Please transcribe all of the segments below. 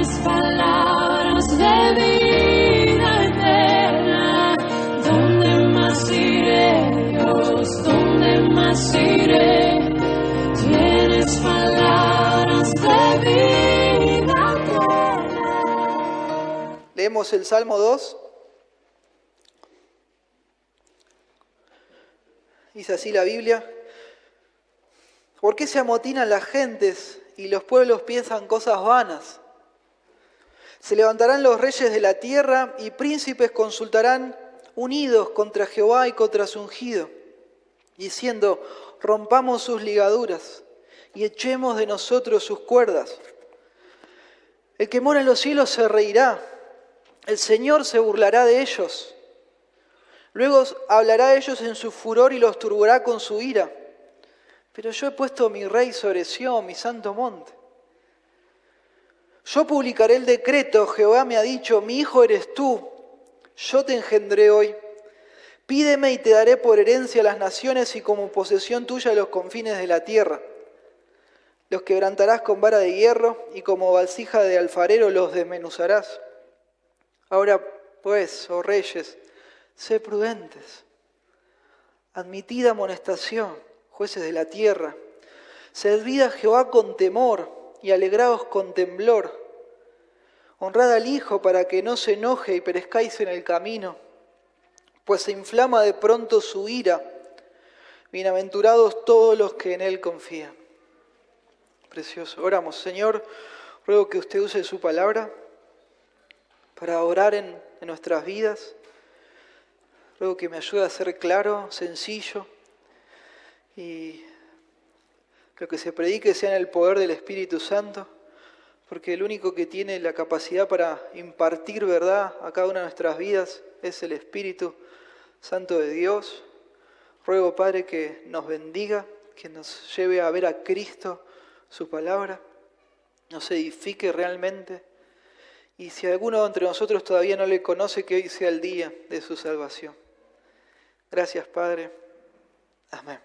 Tienes palabras de vida eterna. ¿Dónde más iré, Dios? ¿Dónde más iré? Tienes palabras de vida eterna. Leemos el Salmo 2. Dice así la Biblia: ¿por qué se amotinan las gentes y los pueblos piensan cosas vanas? Se levantarán los reyes de la tierra y príncipes consultarán unidos contra Jehová y contra su ungido, diciendo: rompamos sus ligaduras y echemos de nosotros sus cuerdas. El que mora en los cielos se reirá, el Señor se burlará de ellos. Luego hablará a ellos en su furor y los turbará con su ira. Pero yo he puesto mi rey sobre Sión, mi santo monte. Yo publicaré el decreto, Jehová me ha dicho: mi hijo eres tú, yo te engendré hoy. Pídeme y te daré por herencia a las naciones y como posesión tuya los confines de la tierra. Los quebrantarás con vara de hierro y como vasija de alfarero los desmenuzarás. Ahora pues, oh reyes, sé prudentes. Admitid amonestación, jueces de la tierra. Servid a Jehová con temor y alegraos con temblor. Honrad al Hijo para que no se enoje y perezcáis en el camino, pues se inflama de pronto su ira. Bienaventurados todos los que en Él confían. Precioso. Oramos. Señor, ruego que usted use su palabra para orar en nuestras vidas. Ruego que me ayude a ser claro, sencillo, y lo que se predique sea en el poder del Espíritu Santo, porque el único que tiene la capacidad para impartir verdad a cada una de nuestras vidas es el Espíritu Santo de Dios. Ruego, Padre, que nos bendiga, que nos lleve a ver a Cristo, su palabra, nos edifique realmente. Y si alguno entre nosotros todavía no le conoce, que hoy sea el día de su salvación. Gracias, Padre. Amén.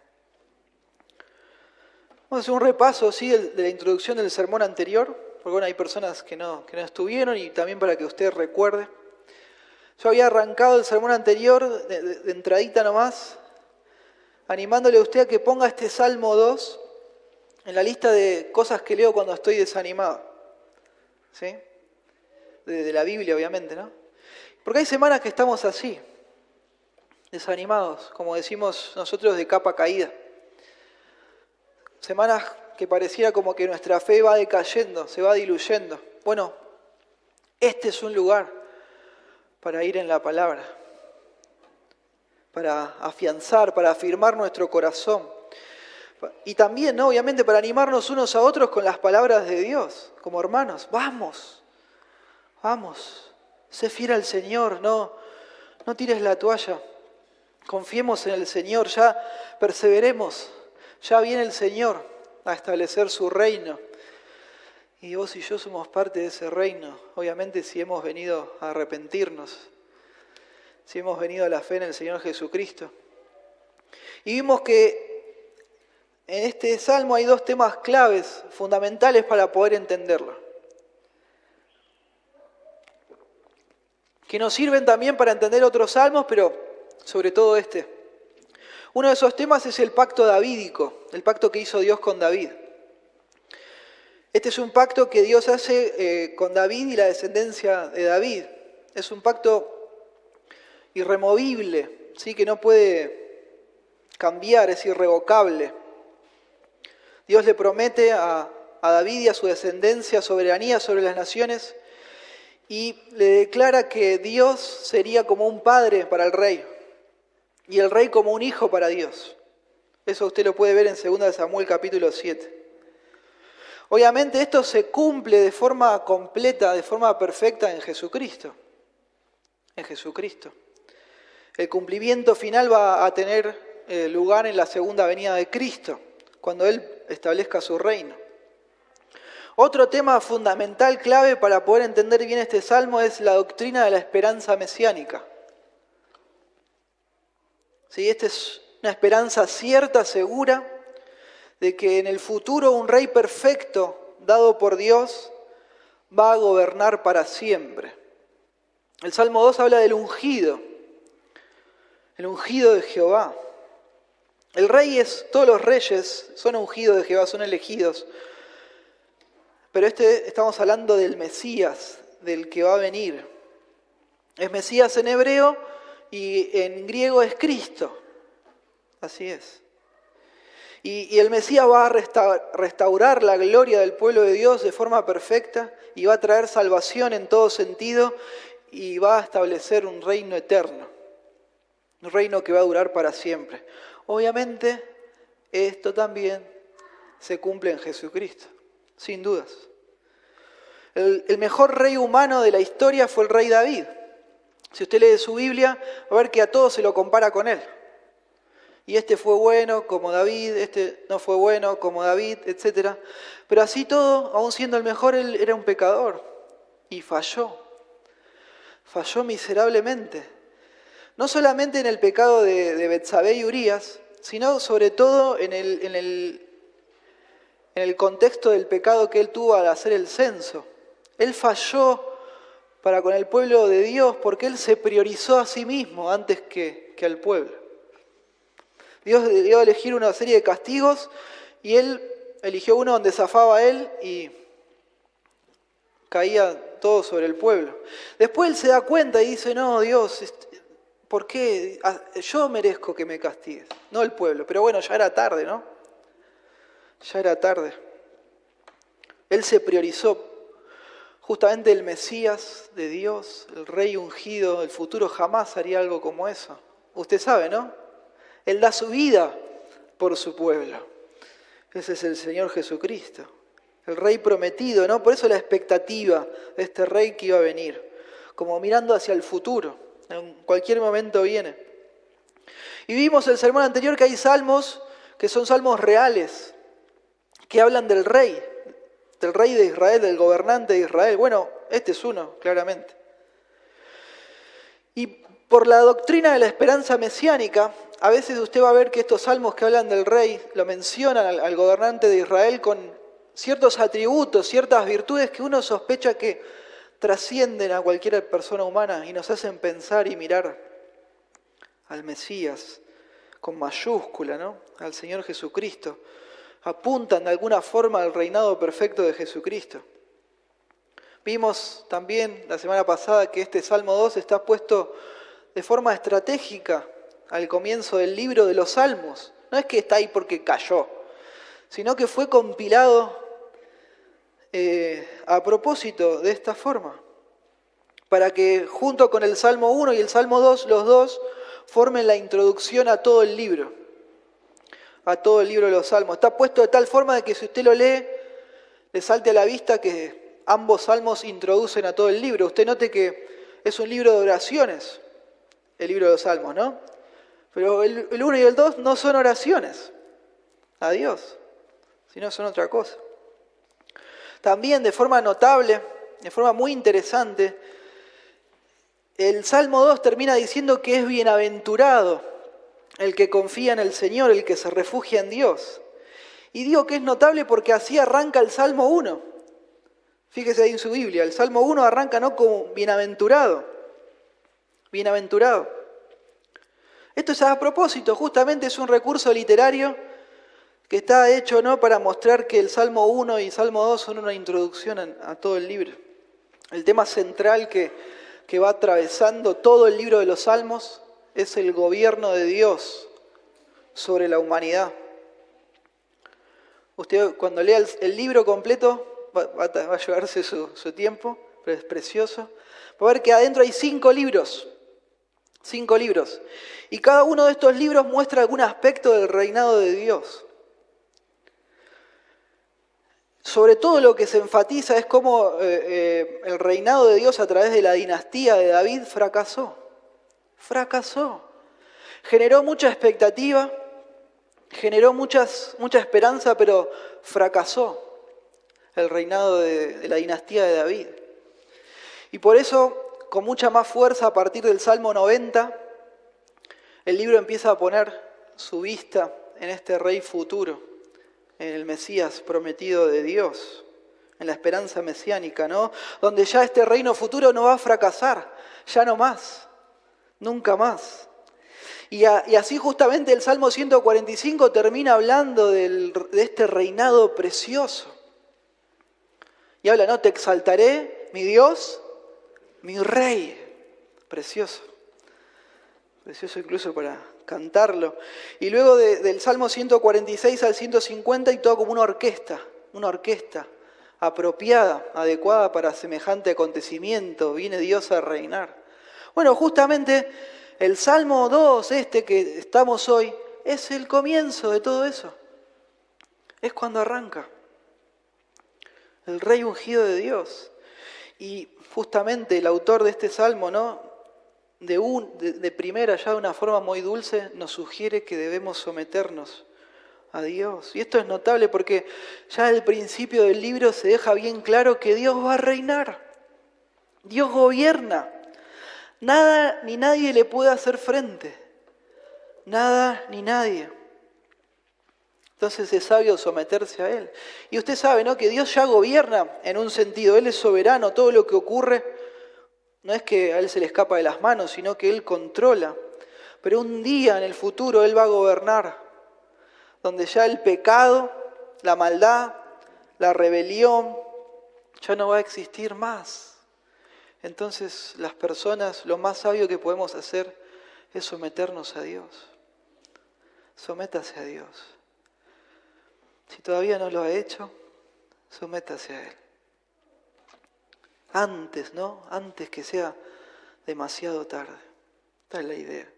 Vamos a hacer un repaso, ¿sí?, de la introducción del sermón anterior, porque bueno, hay personas que no estuvieron, y también para que usted recuerde. Yo había arrancado el sermón anterior de entradita nomás, animándole a usted a que ponga este Salmo 2 en la lista de cosas que leo cuando estoy desanimado, ¿sí? De la Biblia, obviamente, ¿no? Porque hay semanas que estamos así, desanimados, como decimos nosotros, de capa caída. Semanas que pareciera como que nuestra fe va decayendo, se va diluyendo. Bueno, este es un lugar para ir en la palabra, para afianzar, para afirmar nuestro corazón. Y también, ¿no?, obviamente, para animarnos unos a otros con las palabras de Dios, como hermanos. Vamos, sé fiel al Señor, no tires la toalla. Confiemos en el Señor, ya perseveremos, ya viene el Señor a establecer su reino. Y vos y yo somos parte de ese reino, obviamente, si hemos venido a arrepentirnos, si hemos venido a la fe en el Señor Jesucristo. Y vimos que en este salmo hay dos temas claves, fundamentales para poder entenderlo, que nos sirven también para entender otros salmos, pero sobre todo este. Uno de esos temas es el pacto davídico, el pacto que hizo Dios con David. Este es un pacto que Dios hace con David y la descendencia de David. Es un pacto irremovible, ¿sí?, que no puede cambiar, es irrevocable. Dios le promete a David y a su descendencia soberanía sobre las naciones y le declara que Dios sería como un padre para el rey y el rey como un hijo para Dios. Eso usted lo puede ver en 2 Samuel capítulo 7. Obviamente esto se cumple de forma completa, de forma perfecta en Jesucristo. En Jesucristo. El cumplimiento final va a tener lugar en la segunda venida de Cristo, cuando Él establezca su reino. Otro tema fundamental, clave para poder entender bien este salmo es la doctrina de la esperanza mesiánica. Sí, esta es una esperanza cierta, segura, de que en el futuro un rey perfecto, dado por Dios, va a gobernar para siempre. El Salmo 2 habla del ungido, el ungido de Jehová. El rey todos los reyes son ungidos de Jehová, son elegidos. Pero estamos hablando del Mesías, del que va a venir. Es Mesías en hebreo y en griego es Cristo. Así es. Y el Mesías va a restaurar la gloria del pueblo de Dios de forma perfecta y va a traer salvación en todo sentido y va a establecer un reino eterno. Un reino que va a durar para siempre. Obviamente, esto también se cumple en Jesucristo, sin dudas. El mejor rey humano de la historia fue el rey David. Si usted lee su Biblia, va a ver que a todos se lo compara con él. Y este fue bueno como David, este no fue bueno como David, etc. Pero así todo, aun siendo el mejor, él era un pecador. Y falló. Falló miserablemente. No solamente en el pecado de Betsabé y Urías, sino sobre todo en el contexto del pecado que él tuvo al hacer el censo. Él falló para con el pueblo de Dios porque él se priorizó a sí mismo antes que al pueblo. Dios le dio a elegir una serie de castigos y él eligió uno donde zafaba a él y caía todo sobre el pueblo. Después él se da cuenta y dice, no, Dios, ¿por qué? Yo merezco que me castigues, no el pueblo. Pero bueno, ya era tarde, ¿no? Ya era tarde. Él se priorizó. Justamente el Mesías de Dios, el rey ungido, el futuro jamás haría algo como eso. Usted sabe, ¿no? Él da su vida por su pueblo. Ese es el Señor Jesucristo, el rey prometido, ¿no? Por eso la expectativa de este rey que iba a venir, como mirando hacia el futuro. En cualquier momento viene. Y vimos el sermón anterior que hay salmos que son salmos reales, que hablan del rey de Israel, del gobernante de Israel. Bueno, este es uno, claramente. Y por la doctrina de la esperanza mesiánica, a veces usted va a ver que estos salmos que hablan del rey lo mencionan al gobernante de Israel con ciertos atributos, ciertas virtudes que uno sospecha que trascienden a cualquier persona humana y nos hacen pensar y mirar al Mesías con mayúscula, ¿no? Al Señor Jesucristo. Apuntan de alguna forma al reinado perfecto de Jesucristo. Vimos también la semana pasada que este Salmo 2 está puesto de forma estratégica al comienzo del libro de los Salmos. No es que está ahí porque cayó, sino que fue compilado a propósito de esta forma, para que junto con el Salmo 1 y el Salmo 2, los dos formen la introducción a todo el libro de los Salmos. Está puesto de tal forma de que si usted lo lee, le salte a la vista que ambos salmos introducen a todo el libro. Usted note que es un libro de oraciones, el libro de los Salmos, ¿no? Pero el 1 y el 2 no son oraciones a Dios, sino son otra cosa. También de forma notable, de forma muy interesante, el Salmo 2 termina diciendo que es bienaventurado el que confía en el Señor, el que se refugia en Dios. Y digo que es notable porque así arranca el Salmo 1. Fíjese ahí en su Biblia, el Salmo 1 arranca no como bienaventurado. Bienaventurado. Esto es a propósito, justamente es un recurso literario que está hecho no para mostrar que el Salmo 1 y Salmo 2 son una introducción a todo el libro. El tema central que va atravesando todo el libro de los Salmos es el gobierno de Dios sobre la humanidad. Usted cuando lea el libro completo va a llevarse su tiempo, pero es precioso. Va a ver que adentro hay 5 libros. 5 libros. Y cada uno de estos libros muestra algún aspecto del reinado de Dios. Sobre todo lo que se enfatiza es cómo el reinado de Dios a través de la dinastía de David fracasó. Fracasó. Generó mucha expectativa, generó mucha esperanza, pero fracasó el reinado de la dinastía de David. Y por eso, con mucha más fuerza, a partir del Salmo 90, el libro empieza a poner su vista en este rey futuro, en el Mesías prometido de Dios, en la esperanza mesiánica, ¿no? Donde ya este reino futuro no va a fracasar, ya no más, nunca más. Y así justamente el Salmo 145 termina hablando de este reinado precioso. Y habla, ¿no? Te exaltaré, mi Dios, mi Rey. Precioso. Precioso incluso para cantarlo. Y luego del Salmo 146 al 150 y todo como una orquesta apropiada, adecuada para semejante acontecimiento. Viene Dios a reinar. Bueno, justamente el Salmo 2, que estamos hoy, es el comienzo de todo eso. Es cuando arranca el Rey ungido de Dios. Y justamente el autor de este Salmo, ¿no? De primera, ya de una forma muy dulce, nos sugiere que debemos someternos a Dios. Y esto es notable porque ya al principio del libro se deja bien claro que Dios va a reinar. Dios gobierna. Nada ni nadie le puede hacer frente. Nada ni nadie. Entonces es sabio someterse a Él. Y usted sabe, ¿no?, que Dios ya gobierna en un sentido. Él es soberano. Todo lo que ocurre no es que a Él se le escapa de las manos, sino que Él controla. Pero un día en el futuro Él va a gobernar, donde ya el pecado, la maldad, la rebelión, ya no va a existir más. Entonces las personas, lo más sabio que podemos hacer es someternos a Dios. Sométase a Dios. Si todavía no lo ha hecho, sométase a Él. Antes, ¿no? Antes que sea demasiado tarde. Esta es la idea.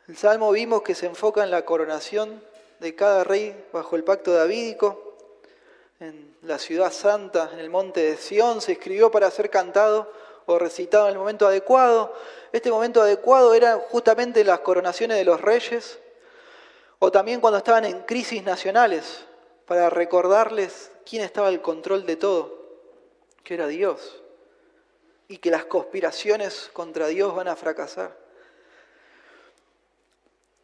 El Salmo vimos que se enfoca en la coronación de cada rey bajo el pacto davídico. En la ciudad santa, en el monte de Sión, se escribió para ser cantado o recitado en el momento adecuado. Este momento adecuado era justamente las coronaciones de los reyes, o también cuando estaban en crisis nacionales, para recordarles quién estaba al control de todo, que era Dios, y que las conspiraciones contra Dios van a fracasar.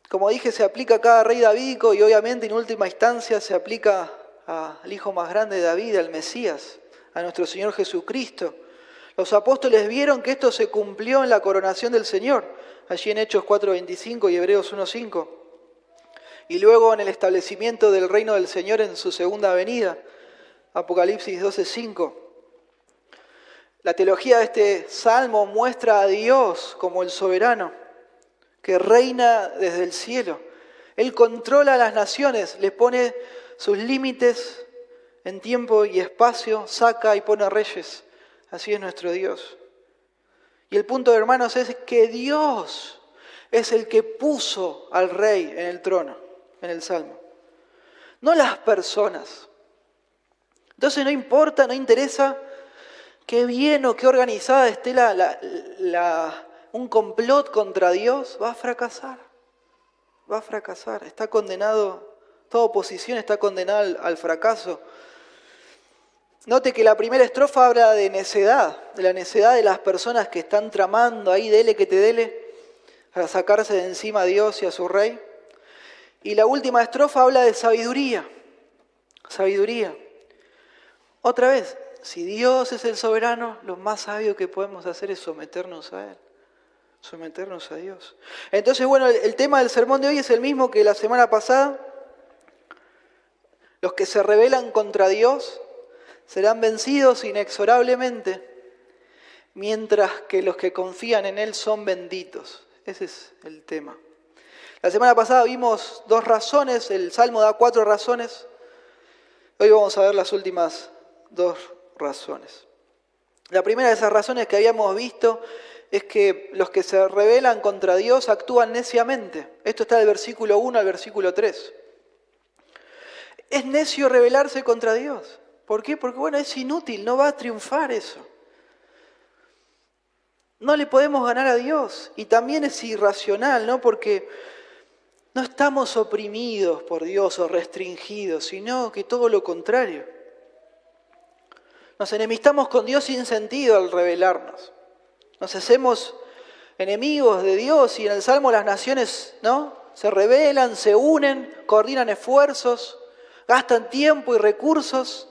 Como dije, se aplica a cada rey davídico y obviamente en última instancia se aplica al hijo más grande de David, al Mesías, a nuestro Señor Jesucristo. Los apóstoles vieron que esto se cumplió en la coronación del Señor, allí en Hechos 4:25 y Hebreos 1:5. Y luego en el establecimiento del reino del Señor en su segunda venida, Apocalipsis 12:5. La teología de este salmo muestra a Dios como el soberano, que reina desde el cielo. Él controla a las naciones, les pone sus límites en tiempo y espacio, saca y pone reyes. Así es nuestro Dios. Y el punto, hermanos, es que Dios es el que puso al rey en el trono, en el Salmo. No las personas. Entonces no importa, no interesa qué bien o qué organizada esté un complot contra Dios, va a fracasar. Va a fracasar. Está condenado, toda oposición está condenada al fracaso. Note que la primera estrofa habla de necedad, de la necedad de las personas que están tramando ahí, dele que te dele, para sacarse de encima a Dios y a su rey. Y la última estrofa habla de sabiduría. Sabiduría. Otra vez, si Dios es el soberano, lo más sabio que podemos hacer es someternos a Él. Someternos a Dios. Entonces, bueno, el tema del sermón de hoy es el mismo que la semana pasada. Los que se rebelan contra Dios serán vencidos inexorablemente, mientras que los que confían en Él son benditos. Ese es el tema. La semana pasada vimos 2 razones, el Salmo da 4 razones. Hoy vamos a ver las últimas 2 razones. La primera de esas razones que habíamos visto es que los que se rebelan contra Dios actúan neciamente. Esto está del versículo 1 al versículo 3. Es necio rebelarse contra Dios. ¿Por qué? Porque bueno, es inútil, no va a triunfar eso. No le podemos ganar a Dios. Y también es irracional, ¿no? Porque no estamos oprimidos por Dios o restringidos, sino que todo lo contrario. Nos enemistamos con Dios sin sentido al rebelarnos. Nos hacemos enemigos de Dios y en el Salmo las naciones, ¿no?, se rebelan, se unen, coordinan esfuerzos, gastan tiempo y recursos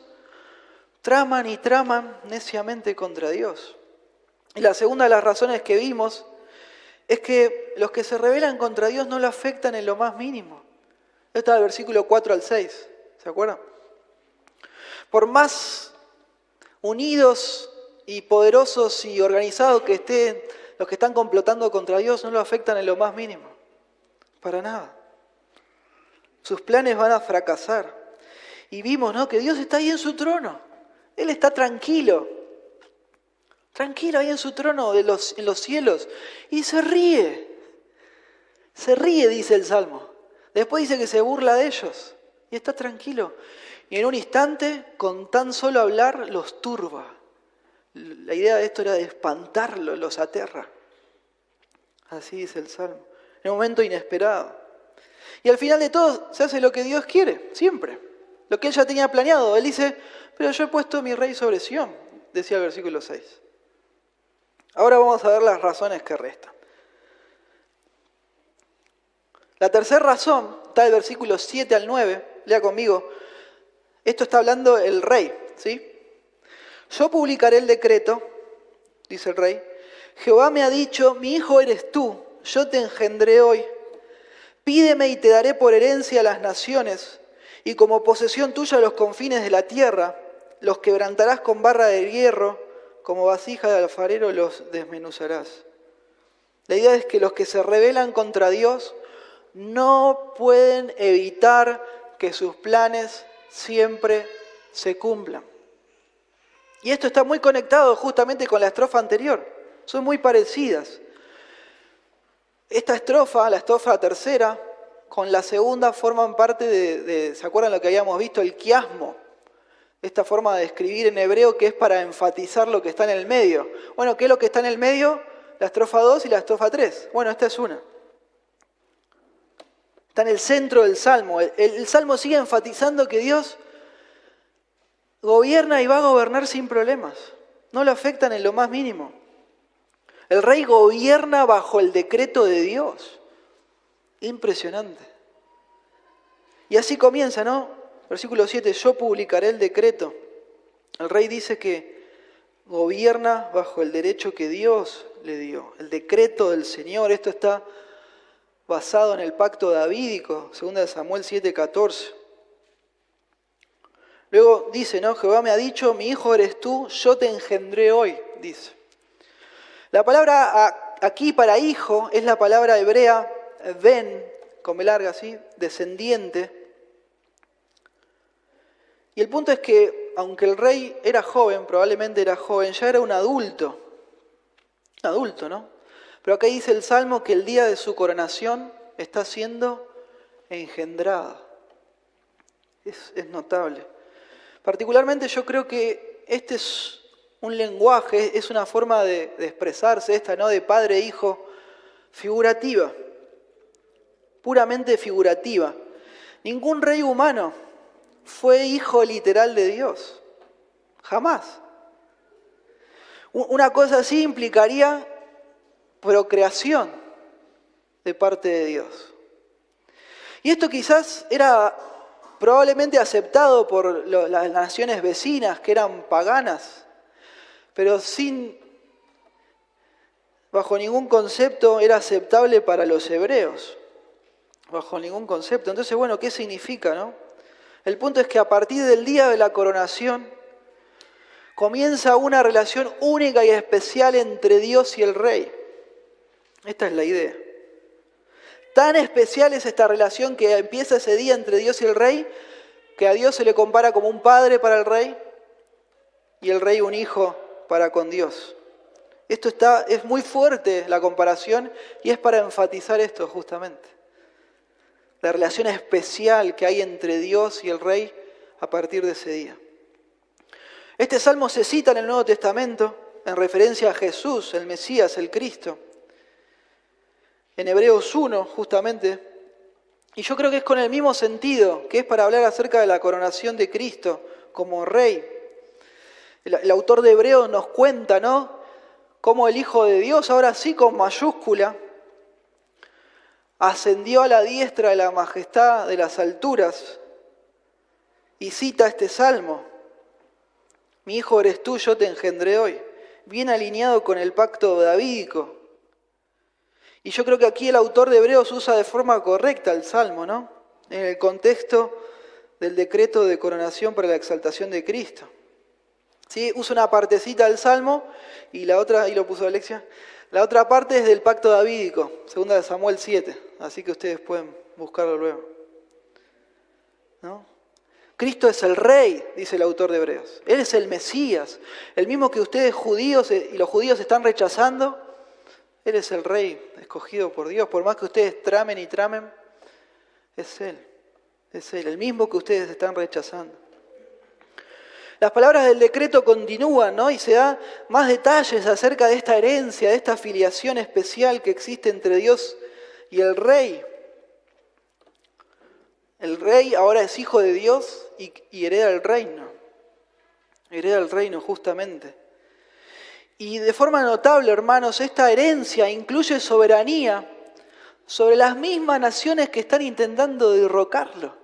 traman y traman neciamente contra Dios. Y la segunda de las razones que vimos es que los que se rebelan contra Dios no lo afectan en lo más mínimo. Esto está del versículo 4 al 6, ¿se acuerdan? Por más unidos y poderosos y organizados que estén los que están complotando contra Dios, no lo afectan en lo más mínimo. Para nada. Sus planes van a fracasar. Y vimos, ¿no?, que Dios está ahí en su trono. Él está tranquilo. Tranquilo ahí en su trono en los cielos. Y se ríe. Se ríe, dice el Salmo. Después dice que se burla de ellos. Y está tranquilo. Y en un instante, con tan solo hablar, los turba. La idea de esto era de espantarlos, los aterra. Así dice el Salmo. En un momento inesperado. Y al final de todo, se hace lo que Dios quiere, siempre. Lo que Él ya tenía planeado. Él dice, pero yo he puesto mi rey sobre Sión, decía el versículo 6. Ahora vamos a ver las razones que restan. La tercera razón está del versículo 7 al 9. Lea conmigo. Esto está hablando el rey, ¿sí? Yo publicaré el decreto, dice el rey. Jehová me ha dicho, mi hijo eres tú, yo te engendré hoy. Pídeme y te daré por herencia a las naciones, y como posesión tuya los confines de la tierra. Los quebrantarás con barra de hierro, como vasija de alfarero los desmenuzarás. La idea es que los que se rebelan contra Dios no pueden evitar que sus planes siempre se cumplan. Y esto está muy conectado justamente con la estrofa anterior. Son muy parecidas. Esta estrofa, la estrofa tercera, con la segunda forman parte de ¿se acuerdan lo que habíamos visto? El quiasmo. Esta forma de escribir en hebreo que es para enfatizar lo que está en el medio. Bueno, ¿qué es lo que está en el medio? La estrofa 2 y la estrofa 3. Bueno, esta es una. Está en el centro del Salmo. El Salmo sigue enfatizando que Dios gobierna y va a gobernar sin problemas. No lo afectan en lo más mínimo. El rey gobierna bajo el decreto de Dios. Impresionante. Y así comienza, ¿no? Versículo 7, yo publicaré el decreto. El rey dice que gobierna bajo el derecho que Dios le dio. El decreto del Señor. Esto está basado en el pacto davídico, 2 Samuel 7:14. Luego dice, ¿no? Jehová me ha dicho, mi hijo eres tú, yo te engendré hoy, dice. La palabra aquí para hijo es la palabra hebrea ben, con B larga así, descendiente. Y el punto es que, aunque el rey era joven, probablemente era joven, ya era un adulto. Adulto, ¿no? Pero acá dice el Salmo que el día de su coronación está siendo engendrada. Es notable. Particularmente yo creo que este es un lenguaje, es una forma de expresarse esta, ¿no? De padre e hijo, figurativa, puramente figurativa. Ningún rey humano fue hijo literal de Dios, jamás. Una cosa así implicaría procreación de parte de Dios. Y esto quizás era probablemente aceptado por las naciones vecinas que eran paganas, pero bajo ningún concepto era aceptable para los hebreos, bajo ningún concepto. Entonces, bueno, ¿qué significa, no? El punto es que a partir del día de la coronación comienza una relación única y especial entre Dios y el rey. Esta es la idea. Tan especial es esta relación que empieza ese día entre Dios y el rey, que a Dios se le compara como un padre para el rey y el rey un hijo para con Dios. Es muy fuerte la comparación y es para enfatizar esto justamente. La relación especial que hay entre Dios y el rey a partir de ese día. Este salmo se cita en el Nuevo Testamento en referencia a Jesús, el Mesías, el Cristo. En Hebreos 1, justamente. Y yo creo que es con el mismo sentido, que es para hablar acerca de la coronación de Cristo como rey. El autor de Hebreos nos cuenta, ¿no?, cómo el Hijo de Dios, ahora sí con mayúscula, ascendió a la diestra de la majestad de las alturas y cita este salmo. Mi hijo eres tú, yo te engendré hoy. Bien alineado con el pacto davídico. Y yo creo que aquí el autor de Hebreos usa de forma correcta el Salmo, ¿no? En el contexto del decreto de coronación para la exaltación de Cristo. ¿Sí? Usa una partecita del Salmo y la otra, ahí lo puso Alexia, la otra parte es del pacto davídico, 2 Samuel 7, así que ustedes pueden buscarlo luego. ¿No? Cristo es el Rey, dice el autor de Hebreos. Él es el Mesías, el mismo que ustedes judíos y los judíos están rechazando. Él es el Rey escogido por Dios, por más que ustedes tramen y tramen, es Él, el mismo que ustedes están rechazando. Las palabras del decreto continúan, ¿no? Y se da más detalles acerca de esta herencia, de esta filiación especial que existe entre Dios y el Rey. El Rey ahora es hijo de Dios y hereda el reino. Hereda el reino justamente. Y de forma notable, hermanos, esta herencia incluye soberanía sobre las mismas naciones que están intentando derrocarlo.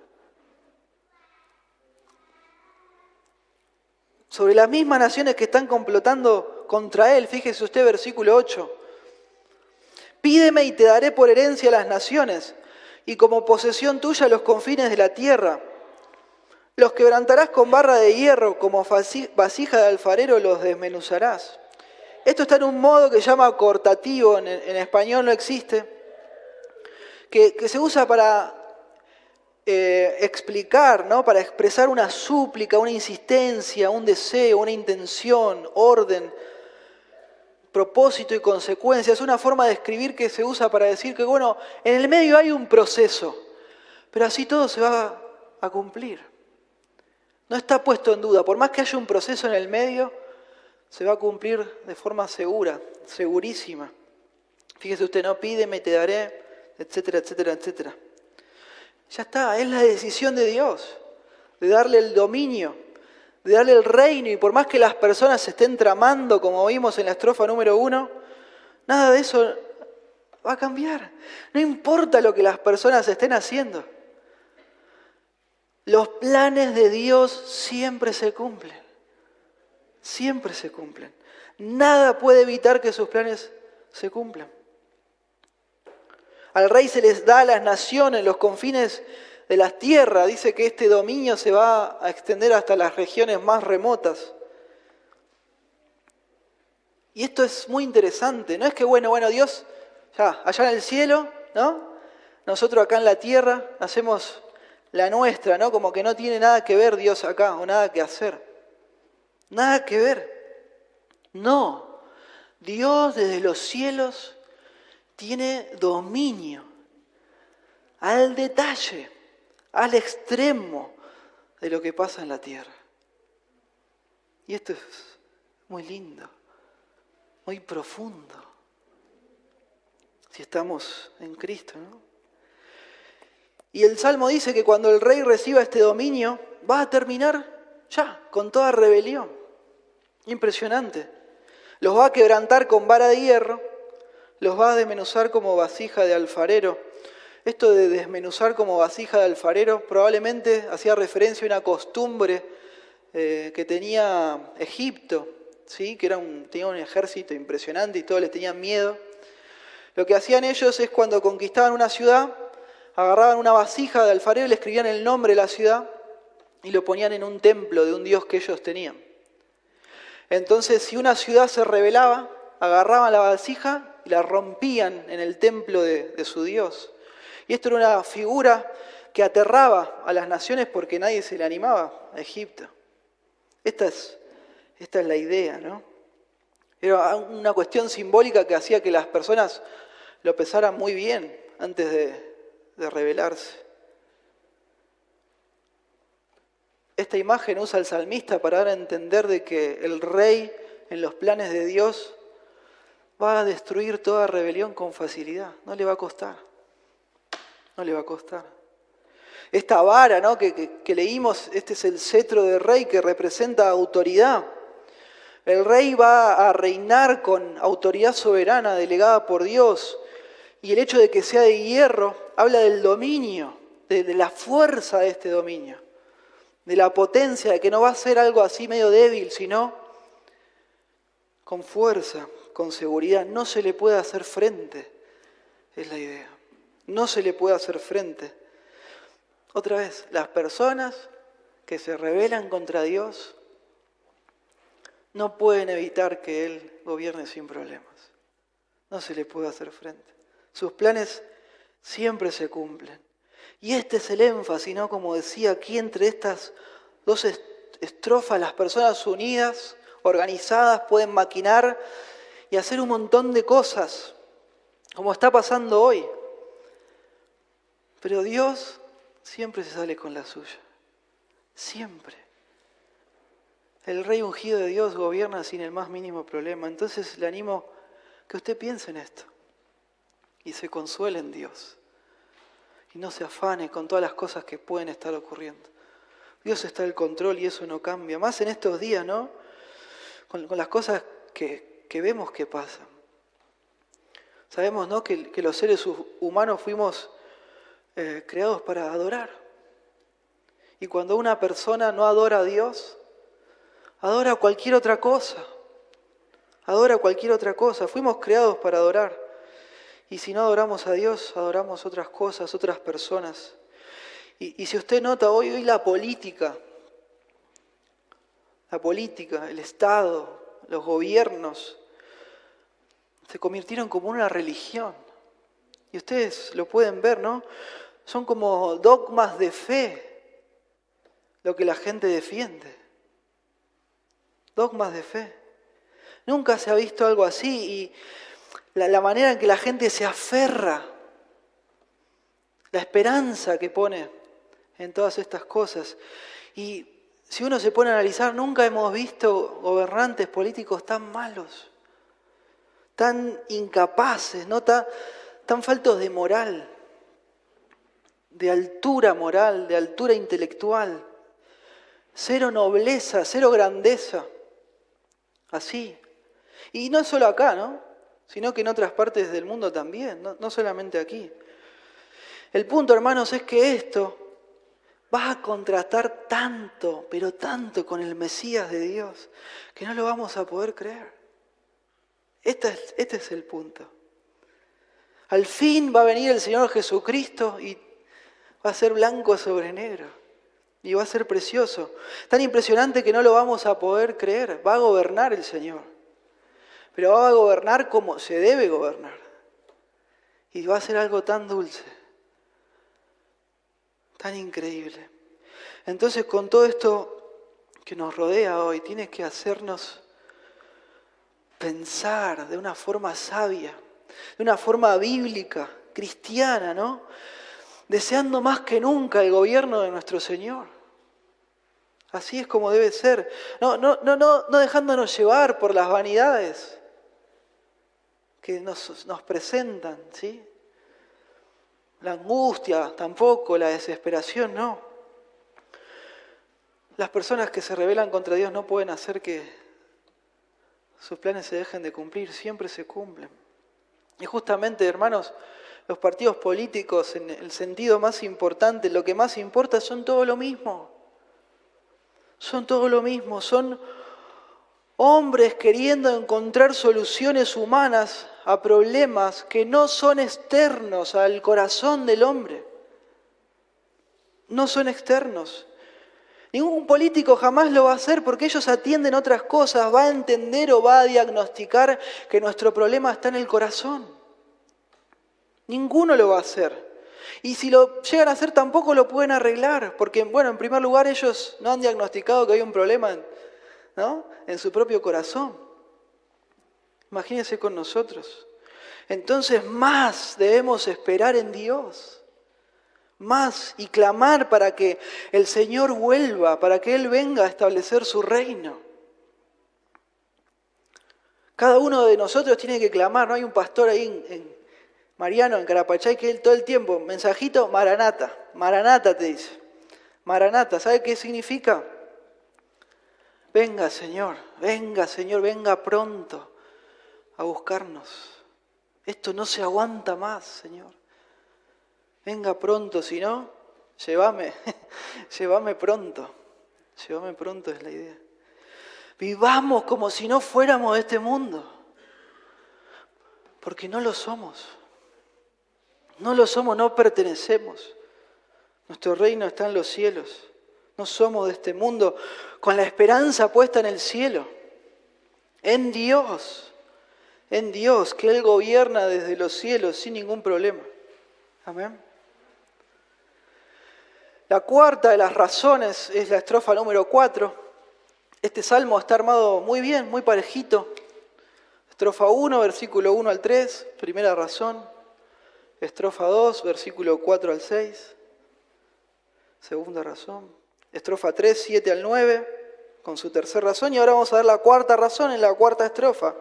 Sobre las mismas naciones que están complotando contra él. Fíjese usted, versículo 8. Pídeme y te daré por herencia las naciones, y como posesión tuya los confines de la tierra. Los quebrantarás con barra de hierro, como vasija de alfarero los desmenuzarás. Esto está en un modo que se llama cortativo, en español no existe, que se usa para explicar, ¿no? Para expresar una súplica, una insistencia, un deseo, una intención, orden, propósito y consecuencia. Es una forma de escribir que se usa para decir que, bueno, en el medio hay un proceso, pero así todo se va a cumplir. No está puesto en duda. Por más que haya un proceso en el medio, se va a cumplir de forma segura, segurísima. Fíjese usted, no, pídeme y te daré, etcétera, etcétera, etcétera. Ya está, es la decisión de Dios, de darle el dominio, de darle el reino, y por más que las personas se estén tramando, como vimos en la estrofa número 1, nada de eso va a cambiar. No importa lo que las personas estén haciendo. Los planes de Dios siempre se cumplen. Siempre se cumplen. Nada puede evitar que sus planes se cumplan. Al rey se les da a las naciones, los confines de las tierras. Dice que este dominio se va a extender hasta las regiones más remotas. Y esto es muy interesante. No es que, bueno, Dios, ya, allá en el cielo, ¿no? Nosotros acá en la tierra hacemos la nuestra, ¿no? Como que no tiene nada que ver Dios acá o nada que hacer. Nada que ver. No. Dios desde los cielos tiene dominio al detalle, al extremo de lo que pasa en la tierra. Y esto es muy lindo, muy profundo, si estamos en Cristo, ¿no? Y el Salmo dice que cuando el rey reciba este dominio, va a terminar ya con toda rebelión. Impresionante. Los va a quebrantar con vara de hierro, los va a desmenuzar como vasija de alfarero. Esto de desmenuzar como vasija de alfarero probablemente hacía referencia a una costumbre que tenía Egipto, ¿sí? Que tenía un ejército impresionante y todos les tenían miedo. Lo que hacían ellos es cuando conquistaban una ciudad, agarraban una vasija de alfarero, le escribían el nombre de la ciudad y lo ponían en un templo de un dios que ellos tenían. Entonces, si una ciudad se rebelaba, agarraban la vasija y la rompían en el templo de su Dios. Y esto era una figura que aterraba a las naciones porque nadie se le animaba a Egipto. Esta es la idea, ¿no? Era una cuestión simbólica que hacía que las personas lo pensaran muy bien antes de rebelarse. Esta imagen usa el salmista para dar a entender de que el rey, en los planes de Dios, va a destruir toda rebelión con facilidad. No le va a costar. No le va a costar. Esta vara, ¿no? que leímos, este es el cetro del rey que representa autoridad. El rey va a reinar con autoridad soberana delegada por Dios. Y el hecho de que sea de hierro habla del dominio, de la fuerza de este dominio. de la potencia, de que no va a ser algo así medio débil, sino con fuerza, con seguridad. No se le puede hacer frente, es la idea. No se le puede hacer frente. Otra vez, las personas que se rebelan contra Dios no pueden evitar que Él gobierne sin problemas. No se le puede hacer frente. Sus planes siempre se cumplen. Y este es el énfasis, ¿no? Como decía aquí, entre estas dos estrofas, las personas unidas, organizadas, pueden maquinar y hacer un montón de cosas, como está pasando hoy. Pero Dios siempre se sale con la suya. Siempre. El Rey ungido de Dios gobierna sin el más mínimo problema. Entonces le animo que usted piense en esto y se consuele en Dios. Y no se afane con todas las cosas que pueden estar ocurriendo. Dios está al control y eso no cambia. Más en estos días, ¿no? Con las cosas que vemos que pasan. Sabemos, ¿no? Que los seres humanos fuimos creados para adorar. Y cuando una persona no adora a Dios, adora cualquier otra cosa. Adora cualquier otra cosa. Fuimos creados para adorar. Y si no adoramos a Dios, adoramos otras cosas, otras personas. Y si usted nota hoy la política, el Estado, los gobiernos, se convirtieron como una religión. Y ustedes lo pueden ver, ¿no? Son como dogmas de fe lo que la gente defiende. Dogmas de fe. Nunca se ha visto algo así y la manera en que la gente se aferra, la esperanza que pone en todas estas cosas. Y si uno se pone a analizar, nunca hemos visto gobernantes políticos tan malos, tan incapaces, ¿no? tan faltos de moral, de altura moral, de altura intelectual, cero nobleza, cero grandeza, así. Y no solo acá, ¿no? Sino que en otras partes del mundo también, no solamente aquí. El punto, hermanos, es que esto va a contrastar tanto, pero tanto con el Mesías de Dios, que no lo vamos a poder creer. Este es el punto. Al fin va a venir el Señor Jesucristo y va a ser blanco sobre negro. Y va a ser precioso. Tan impresionante que no lo vamos a poder creer. Va a gobernar el Señor. Pero va a gobernar como se debe gobernar. Y va a ser algo tan dulce, tan increíble. Entonces, con todo esto que nos rodea hoy, tiene que hacernos pensar de una forma sabia, de una forma bíblica, cristiana, ¿no? Deseando más que nunca el gobierno de nuestro Señor. Así es como debe ser. No dejándonos llevar por las vanidades que nos presentan, ¿sí? La angustia tampoco, la desesperación no. Las personas que se rebelan contra Dios no pueden hacer que sus planes se dejen de cumplir, siempre se cumplen. Y justamente, hermanos, los partidos políticos en el sentido más importante, lo que más importa son todo lo mismo. Son todo lo mismo, son hombres queriendo encontrar soluciones humanas a problemas que no son externos al corazón del hombre. No son externos. Ningún político jamás lo va a hacer porque ellos atienden otras cosas, va a entender o va a diagnosticar que nuestro problema está en el corazón. Ninguno lo va a hacer. Y si lo llegan a hacer tampoco lo pueden arreglar, porque, bueno, en primer lugar ellos no han diagnosticado que hay un problema, ¿no?, en su propio corazón. Imagínense con nosotros. Entonces más debemos esperar en Dios. Más y clamar para que el Señor vuelva, para que Él venga a establecer su reino. Cada uno de nosotros tiene que clamar, ¿no? Hay un pastor ahí en Mariano, en Carapachay, que él todo el tiempo, mensajito, Maranata, Maranata te dice. Maranata, ¿sabe qué significa? Venga Señor, venga pronto a buscarnos. Esto no se aguanta más, Señor. Venga pronto, si no, llévame pronto. Llévame pronto es la idea. Vivamos como si no fuéramos de este mundo. Porque no lo somos. No lo somos, no pertenecemos. Nuestro reino está en los cielos. No somos de este mundo, con la esperanza puesta en el cielo. En Dios, que Él gobierna desde los cielos sin ningún problema. Amén. La cuarta de las razones es la estrofa número 4. Este salmo está armado muy bien, muy parejito. Estrofa 1, versículo 1 al 3, primera razón. Estrofa 2, versículo 4 al 6, segunda razón. Estrofa 3, 7 al 9, con su tercera razón. Y ahora vamos a ver la cuarta razón en la cuarta estrofa,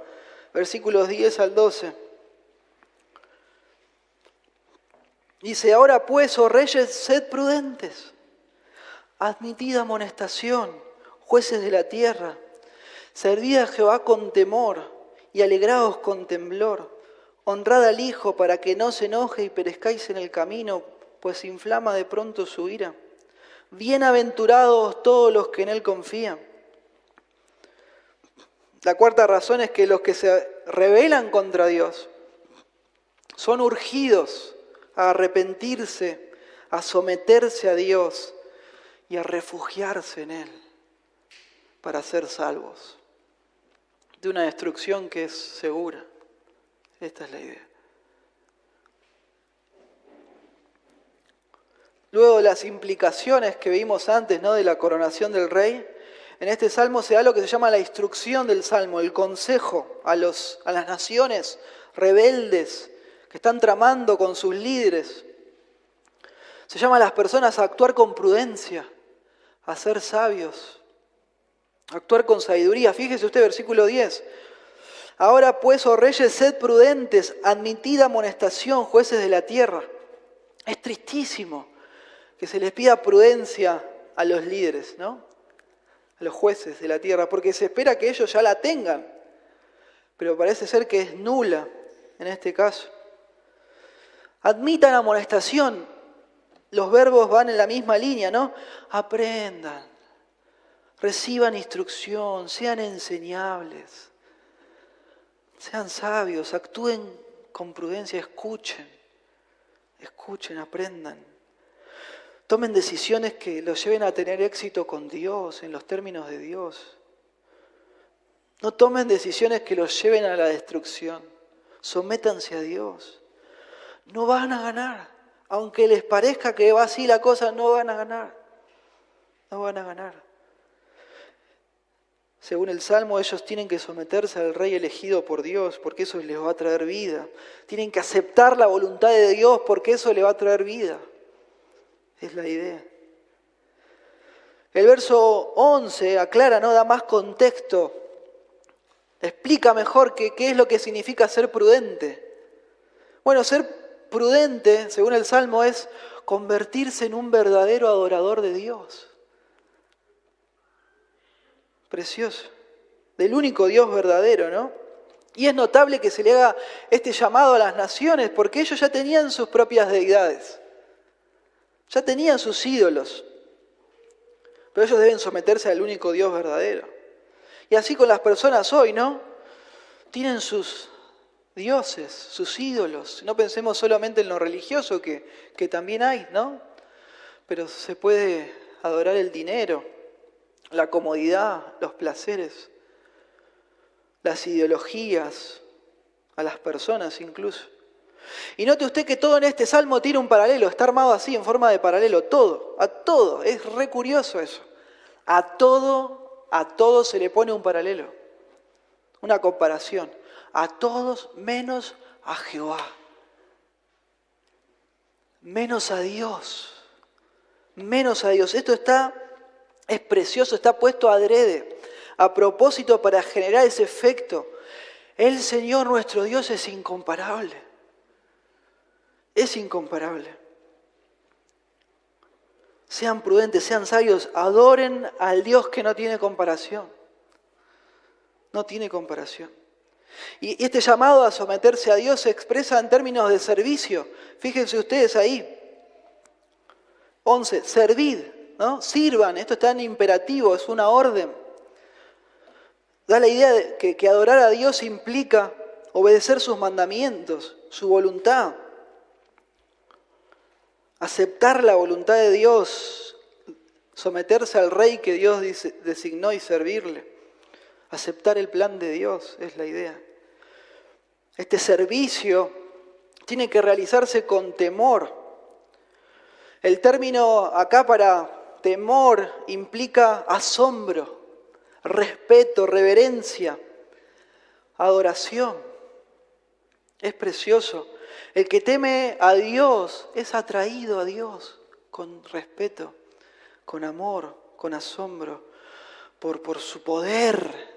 versículos 10 al 12. Dice, ahora pues, oh reyes, sed prudentes, admitid amonestación, jueces de la tierra, servid a Jehová con temor y alegraos con temblor, honrad al Hijo para que no se enoje y perezcáis en el camino, pues inflama de pronto su ira. Bienaventurados todos los que en Él confían. La cuarta razón es que los que se rebelan contra Dios son urgidos a arrepentirse, a someterse a Dios y a refugiarse en Él para ser salvos de una destrucción que es segura. Esta es la idea. Luego de las implicaciones que vimos antes, ¿no?, de la coronación del rey, en este salmo se da lo que se llama la instrucción del salmo, el consejo a las naciones rebeldes que están tramando con sus líderes. Se llama a las personas a actuar con prudencia, a ser sabios, a actuar con sabiduría. Fíjese usted, versículo 10. Ahora pues, oh reyes, sed prudentes, admitid amonestación, jueces de la tierra. Es tristísimo que se les pida prudencia a los líderes, ¿no?, a los jueces de la tierra, porque se espera que ellos ya la tengan, pero parece ser que es nula en este caso. Admitan amonestación, los verbos van en la misma línea, ¿no? Aprendan, reciban instrucción, sean enseñables, sean sabios, actúen con prudencia, escuchen, aprendan. Tomen decisiones que los lleven a tener éxito con Dios, en los términos de Dios. No tomen decisiones que los lleven a la destrucción. Sométanse a Dios. No van a ganar. Aunque les parezca que va así la cosa, no van a ganar. No van a ganar. Según el Salmo, ellos tienen que someterse al Rey elegido por Dios, porque eso les va a traer vida. Tienen que aceptar la voluntad de Dios, porque eso les va a traer vida. Es la idea. El verso 11 aclara, ¿no?, da más contexto. Explica mejor qué es lo que significa ser prudente. Bueno, ser prudente, según el Salmo, es convertirse en un verdadero adorador de Dios. Precioso. Del único Dios verdadero, ¿no? Y es notable que se le haga este llamado a las naciones, porque ellos ya tenían sus propias deidades. Ya tenían sus ídolos, pero ellos deben someterse al único Dios verdadero. Y así con las personas hoy, ¿no? Tienen sus dioses, sus ídolos. No pensemos solamente en lo religioso, que también hay, ¿no? Pero se puede adorar el dinero, la comodidad, los placeres, las ideologías, a las personas incluso. Y note usted que todo en este salmo tiene un paralelo, está armado así en forma de paralelo, todo, a todo, es re curioso eso. A todo se le pone un paralelo, una comparación. A todos menos a Jehová, menos a Dios, menos a Dios. Esto es precioso, está puesto adrede, a propósito para generar ese efecto. El Señor nuestro Dios es incomparable. Es incomparable. Sean prudentes, sean sabios, adoren al Dios que no tiene comparación. No tiene comparación. Y este llamado a someterse a Dios se expresa en términos de servicio. Fíjense ustedes ahí. 11. Servid. ¿no? Sirvan, esto está en imperativo, es una orden. Da la idea de que adorar a Dios implica obedecer sus mandamientos, su voluntad. Aceptar la voluntad de Dios, someterse al rey que Dios designó y servirle. Aceptar el plan de Dios es la idea. Este servicio tiene que realizarse con temor. El término acá para temor implica asombro, respeto, reverencia, adoración. Es precioso. El que teme a Dios es atraído a Dios con respeto, con amor, con asombro, por su poder,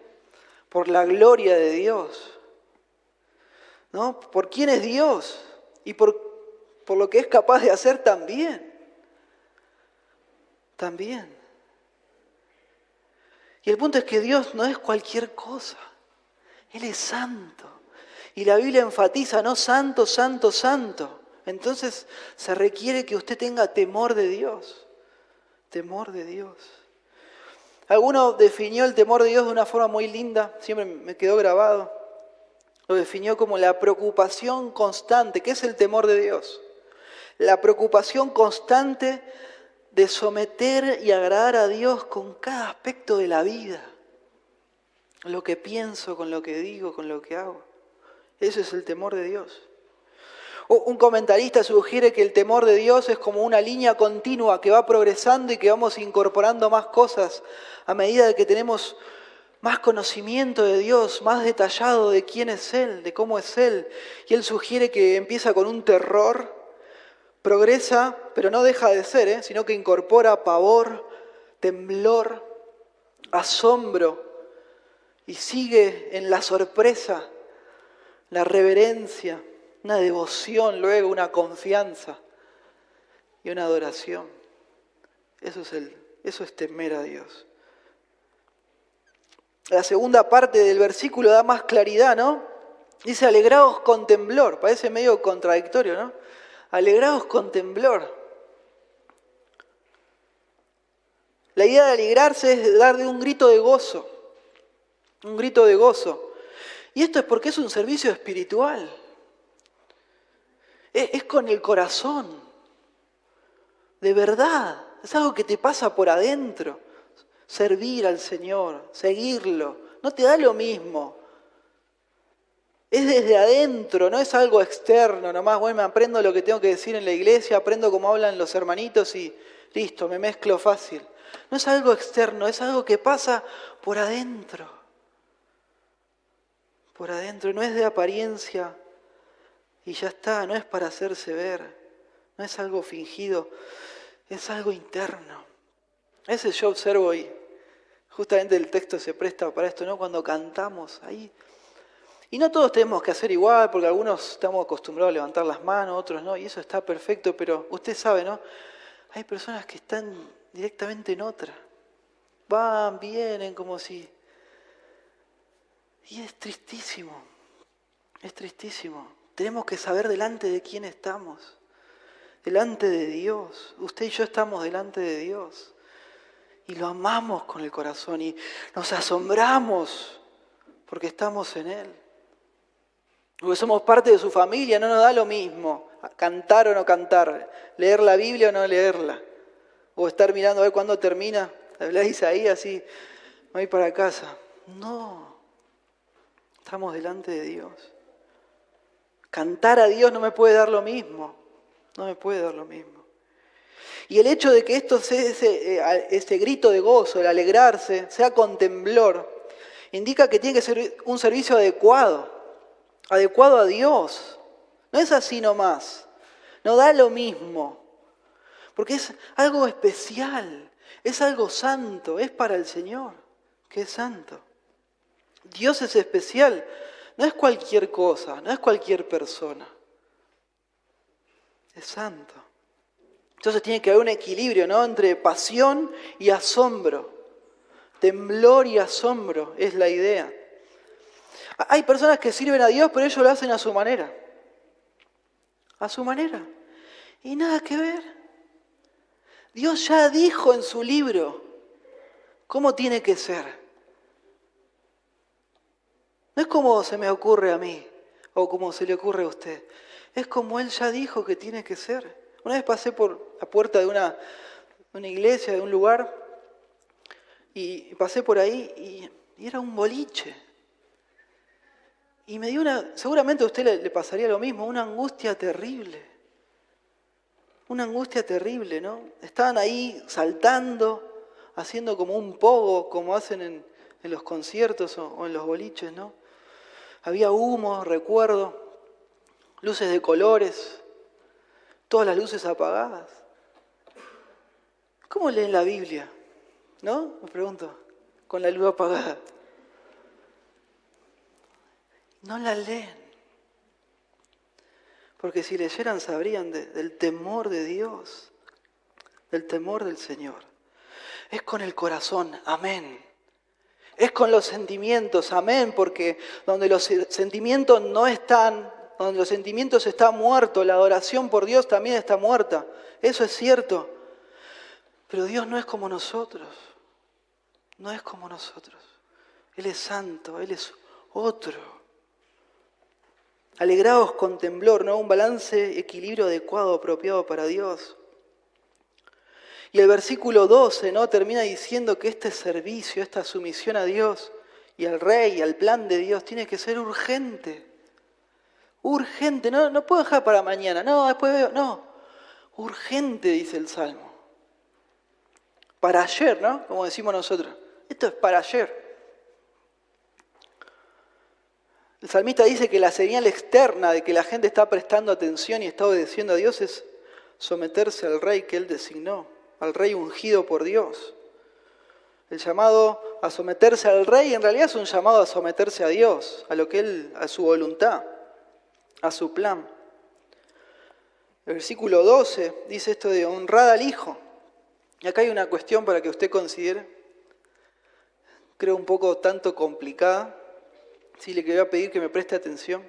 por la gloria de Dios, ¿no? Por quién es Dios y por lo que es capaz de hacer también. También. Y el punto es que Dios no es cualquier cosa. Él es santo. Y la Biblia enfatiza, no santo, santo, santo. Entonces se requiere que usted tenga temor de Dios. Temor de Dios. Alguno definió el temor de Dios de una forma muy linda, siempre me quedó grabado. Lo definió como la preocupación constante. ¿Qué es el temor de Dios? La preocupación constante de someter y agradar a Dios con cada aspecto de la vida. Lo que pienso, con lo que digo, con lo que hago. Ese es el temor de Dios. Un comentarista sugiere que el temor de Dios es como una línea continua que va progresando y que vamos incorporando más cosas a medida de que tenemos más conocimiento de Dios, más detallado de quién es Él, de cómo es Él. Y él sugiere que empieza con un terror, progresa, pero no deja de ser, sino que incorpora pavor, temblor, asombro y sigue en la sorpresa, la reverencia, una devoción, luego una confianza y una adoración. Eso es temer a Dios. La segunda parte del versículo da más claridad, ¿no? Dice, alegraos con temblor. Parece medio contradictorio, ¿no? Alegraos con temblor. La idea de alegrarse es dar de un grito de gozo. Un grito de gozo. Y esto es porque es un servicio espiritual. Es con el corazón. De verdad. Es algo que te pasa por adentro. Servir al Señor, seguirlo. No te da lo mismo. Es desde adentro, no es algo externo. Nomás, bueno, me aprendo lo que tengo que decir en la iglesia, aprendo cómo hablan los hermanitos y listo, me mezclo fácil. No es algo externo, es algo que pasa por adentro. Por adentro, no es de apariencia y ya está, no es para hacerse ver, no es algo fingido, es algo interno. Ese yo observo y justamente el texto se presta para esto, ¿no? Cuando cantamos ahí. Y no todos tenemos que hacer igual, porque algunos estamos acostumbrados a levantar las manos, otros no, y eso está perfecto, pero usted sabe, ¿no? Hay personas que están directamente en otra. Van, vienen, como si... Y es tristísimo, es tristísimo. Tenemos que saber delante de quién estamos, delante de Dios. Usted y yo estamos delante de Dios y lo amamos con el corazón y nos asombramos porque estamos en Él. Porque somos parte de su familia, no nos da lo mismo cantar o no cantar, leer la Biblia o no leerla, o estar mirando a ver cuándo termina, hablar de Isaías y me voy para casa. No, estamos delante de Dios. Cantar a Dios no me puede dar lo mismo, no me puede dar lo mismo. Y el hecho de que esto sea ese grito de gozo, el alegrarse, sea con temblor, indica que tiene que ser un servicio adecuado a Dios. No es así nomás, no da lo mismo, porque es algo especial, es algo santo, es para el Señor, que es santo. Dios es especial, no es cualquier cosa, no es cualquier persona, es santo. Entonces tiene que haber un equilibrio, ¿no? Entre pasión y asombro. Temblor y asombro es la idea. Hay personas que sirven a Dios, pero ellos lo hacen a su manera. A su manera. Y nada que ver. Dios ya dijo en su libro cómo tiene que ser. No es como se me ocurre a mí o como se le ocurre a usted. Es como Él ya dijo que tiene que ser. Una vez pasé por la puerta de una iglesia, de un lugar, y pasé por ahí y era un boliche. Y me dio seguramente a usted le pasaría lo mismo, una angustia terrible. Una angustia terrible, ¿no? Estaban ahí saltando, haciendo como un pogo, como hacen en los conciertos o en los boliches, ¿no? Había humo, recuerdo, luces de colores, todas las luces apagadas. ¿Cómo leen la Biblia? ¿No? Me pregunto, con la luz apagada. No la leen. Porque si leyeran sabrían del temor de Dios, del temor del Señor. Es con el corazón, amén. Es con los sentimientos, amén, porque donde los sentimientos no están, donde los sentimientos están muertos, la adoración por Dios también está muerta. Eso es cierto. Pero Dios no es como nosotros. No es como nosotros. Él es santo, Él es otro. Alegraos con temblor, ¿no? Un balance, equilibrio adecuado, apropiado para Dios. Y el versículo 12, ¿no? Termina diciendo que este servicio, esta sumisión a Dios y al Rey, al plan de Dios, tiene que ser urgente. Urgente, no puedo dejar para mañana, no, después veo, no. Urgente, dice el Salmo. Para ayer, ¿no? Como decimos nosotros. Esto es para ayer. El salmista dice que la señal externa de que la gente está prestando atención y está obedeciendo a Dios es someterse al Rey que Él designó, al Rey ungido por Dios. El llamado a someterse al Rey en realidad es un llamado a someterse a Dios, a lo que Él, a su voluntad, a su plan. El versículo 12 dice esto de honrad al Hijo. Y acá hay una cuestión para que usted considere, creo un poco tanto complicada. Sí, le quería pedir que me preste atención.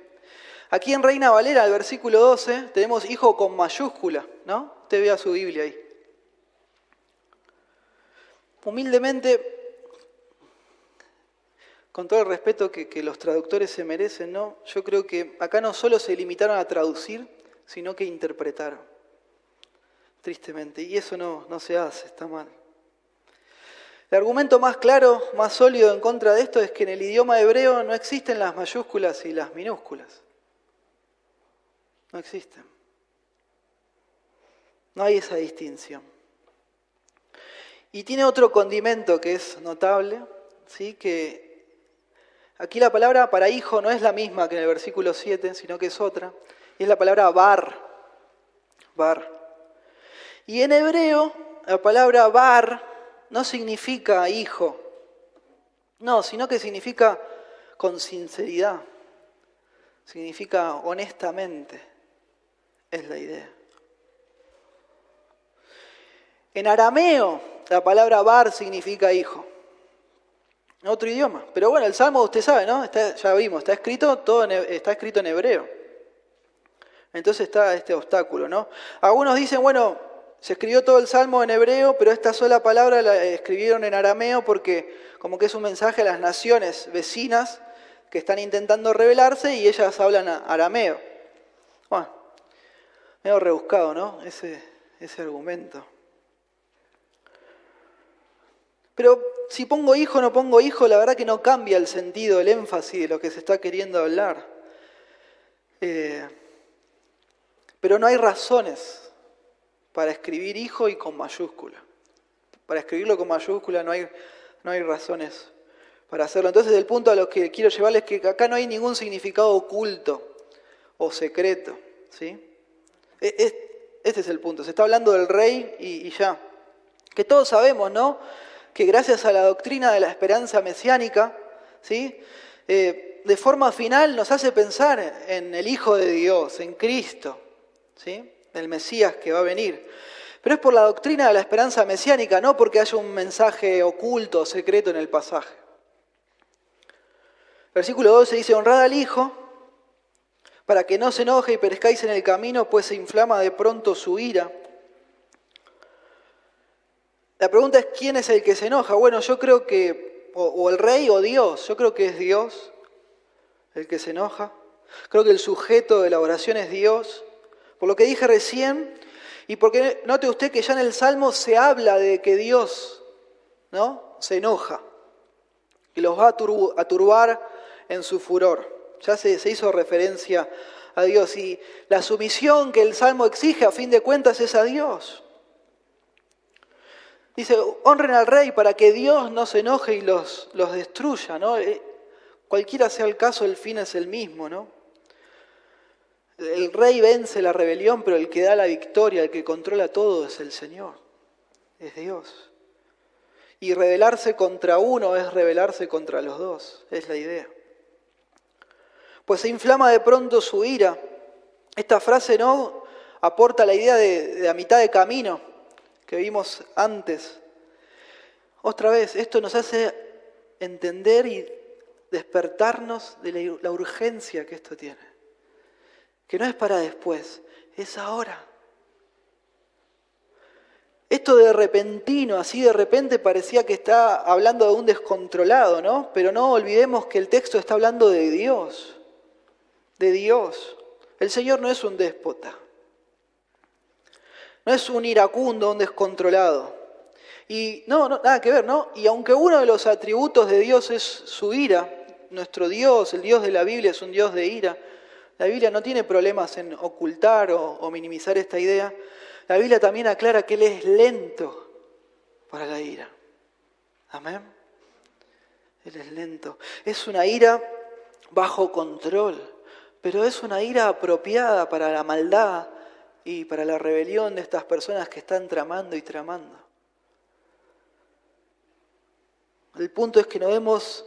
Aquí en Reina Valera, el versículo 12, tenemos hijo con mayúscula, ¿no? Usted vea su Biblia ahí. Humildemente, con todo el respeto que los traductores se merecen, ¿no? Yo creo que acá no solo se limitaron a traducir, sino que interpretaron. Tristemente. Y eso no se hace, está mal. El argumento más claro, más sólido en contra de esto es que en el idioma hebreo no existen las mayúsculas y las minúsculas. No existen. No hay esa distinción. Y tiene otro condimento que es notable, ¿sí? Que aquí la palabra para hijo no es la misma que en el versículo 7, sino que es otra. Y es la palabra bar. Bar. Y en hebreo la palabra bar no significa hijo, no, sino que significa con sinceridad, significa honestamente, es la idea. En arameo la palabra bar significa hijo, en otro idioma, pero bueno, el Salmo usted sabe, ¿no? Ya vimos, está escrito en hebreo, entonces está este obstáculo, ¿no? Algunos dicen, bueno, se escribió todo el Salmo en hebreo, pero esta sola palabra la escribieron en arameo porque como que es un mensaje a las naciones vecinas que están intentando rebelarse y ellas hablan arameo. Bueno, medio rebuscado, ¿no? Ese argumento. Pero si pongo hijo o no pongo hijo, la verdad que no cambia el sentido, el énfasis de lo que se está queriendo hablar. Pero no hay razones para escribir hijo y con mayúscula. Para escribirlo con mayúscula no hay razones para hacerlo. Entonces el punto a lo que quiero llevarles es que acá no hay ningún significado oculto o secreto, ¿sí? Este es el punto. Se está hablando del Rey y ya. Que todos sabemos, ¿no? Que gracias a la doctrina de la esperanza mesiánica, ¿sí? De forma final nos hace pensar en el Hijo de Dios, en Cristo, ¿sí? El Mesías que va a venir. Pero es por la doctrina de la esperanza mesiánica, no porque haya un mensaje oculto o secreto en el pasaje. Versículo 12 dice, honrad al Hijo, para que no se enoje y perezcáis en el camino, pues se inflama de pronto su ira. La pregunta es, ¿quién es el que se enoja? Bueno, yo creo que, o el rey o Dios, yo creo que es Dios el que se enoja. Creo que el sujeto de la oración es Dios. Por lo que dije recién, y porque note usted que ya en el Salmo se habla de que Dios, ¿no?, se enoja, que los va a turbar en su furor. Ya se hizo referencia a Dios y la sumisión que el Salmo exige a fin de cuentas es a Dios. Dice, honren al rey para que Dios no se enoje y los destruya, ¿no? Cualquiera sea el caso, el fin es el mismo, ¿no? El rey vence la rebelión, pero el que da la victoria, el que controla todo es el Señor, es Dios. Y rebelarse contra uno es rebelarse contra los dos, es la idea. Pues se inflama de pronto su ira. Esta frase no aporta la idea de la mitad de camino que vimos antes. Otra vez, esto nos hace entender y despertarnos de la urgencia que esto tiene. Que no es para después, es ahora. Esto de repentino, así de repente parecía que está hablando de un descontrolado, ¿no? Pero no olvidemos que el texto está hablando de Dios. De Dios. El Señor no es un déspota. No es un iracundo, un descontrolado. Y no, nada que ver, ¿no? Y aunque uno de los atributos de Dios es su ira, nuestro Dios, el Dios de la Biblia, es un Dios de ira, la Biblia no tiene problemas en ocultar o minimizar esta idea. La Biblia también aclara que Él es lento para la ira. Amén. Él es lento. Es una ira bajo control, pero es una ira apropiada para la maldad y para la rebelión de estas personas que están tramando y tramando. El punto es que nos demos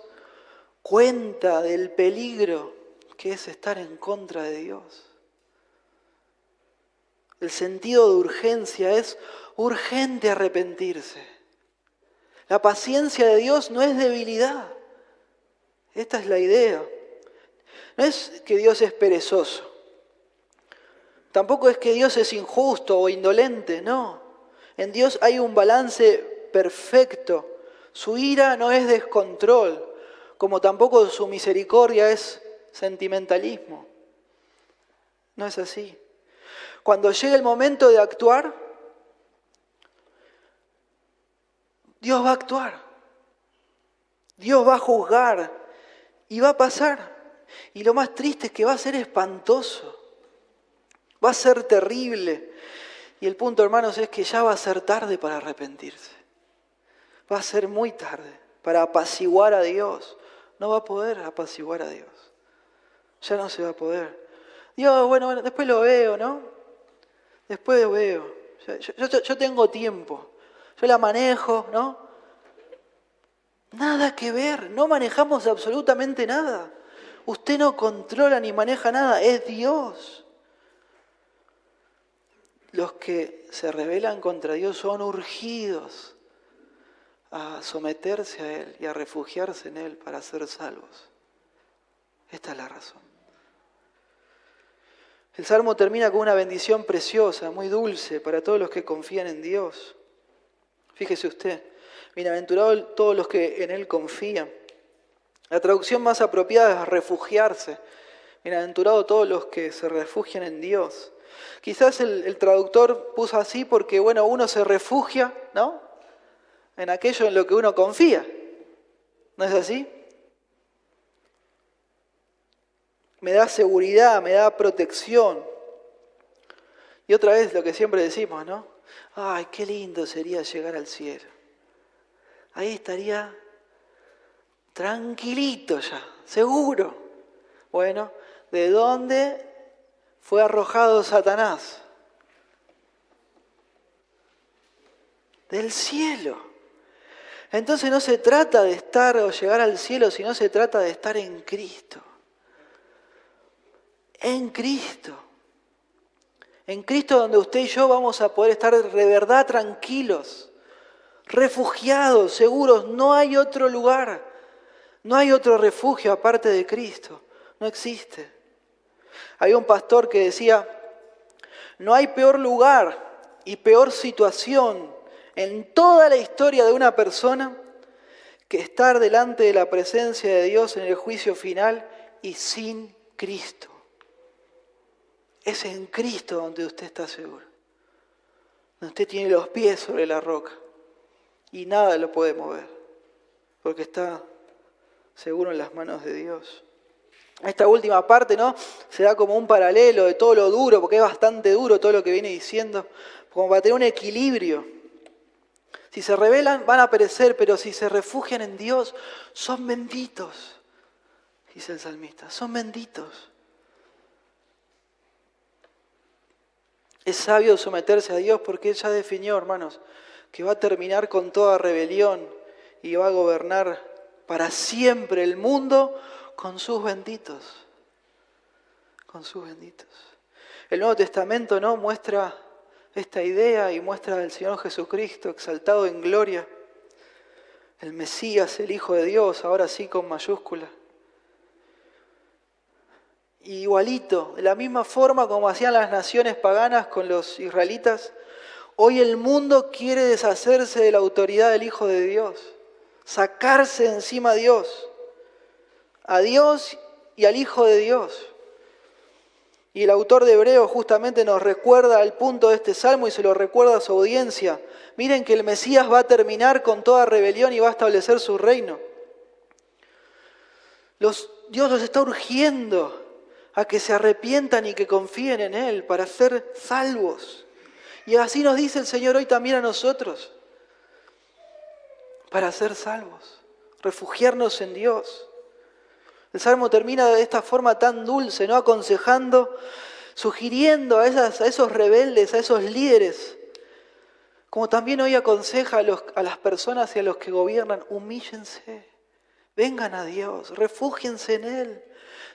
cuenta del peligro que es estar en contra de Dios. El sentido de urgencia es urgente arrepentirse. La paciencia de Dios no es debilidad. Esta es la idea. No es que Dios es perezoso. Tampoco es que Dios es injusto o indolente, no. En Dios hay un balance perfecto. Su ira no es descontrol, como tampoco su misericordia es sentimentalismo. No es así. Cuando llegue el momento de actuar, Dios va a actuar. Dios va a juzgar y va a pasar. Y lo más triste es que va a ser espantoso. Va a ser terrible. Y el punto, hermanos, es que ya va a ser tarde para arrepentirse. Va a ser muy tarde para apaciguar a Dios. No va a poder apaciguar a Dios. Ya no se va a poder. Dios, bueno, después lo veo, ¿no? Después lo veo. Yo tengo tiempo. Yo la manejo, ¿no? Nada que ver. No manejamos absolutamente nada. Usted no controla ni maneja nada. Es Dios. Los que se rebelan contra Dios son urgidos a someterse a Él y a refugiarse en Él para ser salvos. Esta es la razón. El Salmo termina con una bendición preciosa, muy dulce para todos los que confían en Dios. Fíjese usted, bienaventurados todos los que en Él confían. La traducción más apropiada es refugiarse. Bienaventurados todos los que se refugian en Dios. Quizás el traductor puso así porque, bueno, uno se refugia, ¿no?, en aquello en lo que uno confía. ¿No es así? Me da seguridad, me da protección. Y otra vez lo que siempre decimos, ¿no? Ay, qué lindo sería llegar al cielo. Ahí estaría tranquilito ya, seguro. Bueno, ¿de dónde fue arrojado Satanás? Del cielo. Entonces no se trata de estar o llegar al cielo, sino se trata de estar en Cristo. En Cristo. En Cristo donde usted y yo vamos a poder estar de verdad tranquilos, refugiados, seguros. No hay otro lugar, no hay otro refugio aparte de Cristo. No existe. Había un pastor que decía, no hay peor lugar y peor situación en toda la historia de una persona que estar delante de la presencia de Dios en el juicio final y sin Cristo. Es en Cristo donde usted está seguro. Donde usted tiene los pies sobre la roca y nada lo puede mover, porque está seguro en las manos de Dios. Esta última parte, ¿no?, se da como un paralelo de todo lo duro, porque es bastante duro todo lo que viene diciendo, como para tener un equilibrio. Si se rebelan van a perecer, pero si se refugian en Dios, son benditos, dice el salmista, son benditos. Es sabio someterse a Dios porque Él ya definió, hermanos, que va a terminar con toda rebelión y va a gobernar para siempre el mundo con sus benditos. Con sus benditos. El Nuevo Testamento, ¿no?, muestra esta idea y muestra al Señor Jesucristo exaltado en gloria. El Mesías, el Hijo de Dios, ahora sí con mayúscula. Y igualito, de la misma forma como hacían las naciones paganas con los israelitas, hoy el mundo quiere deshacerse de la autoridad del Hijo de Dios, sacarse encima a Dios y al Hijo de Dios. Y el autor de Hebreos justamente nos recuerda el punto de este salmo y se lo recuerda a su audiencia. Miren que el Mesías va a terminar con toda rebelión y va a establecer su reino. Dios los está urgiendo a que se arrepientan y que confíen en Él para ser salvos. Y así nos dice el Señor hoy también a nosotros, para ser salvos, refugiarnos en Dios. El Salmo termina de esta forma tan dulce, ¿no?, aconsejando, sugiriendo a esos rebeldes, a esos líderes, como también hoy aconseja a las personas y a los que gobiernan, humíllense, vengan a Dios, refúgiense en Él.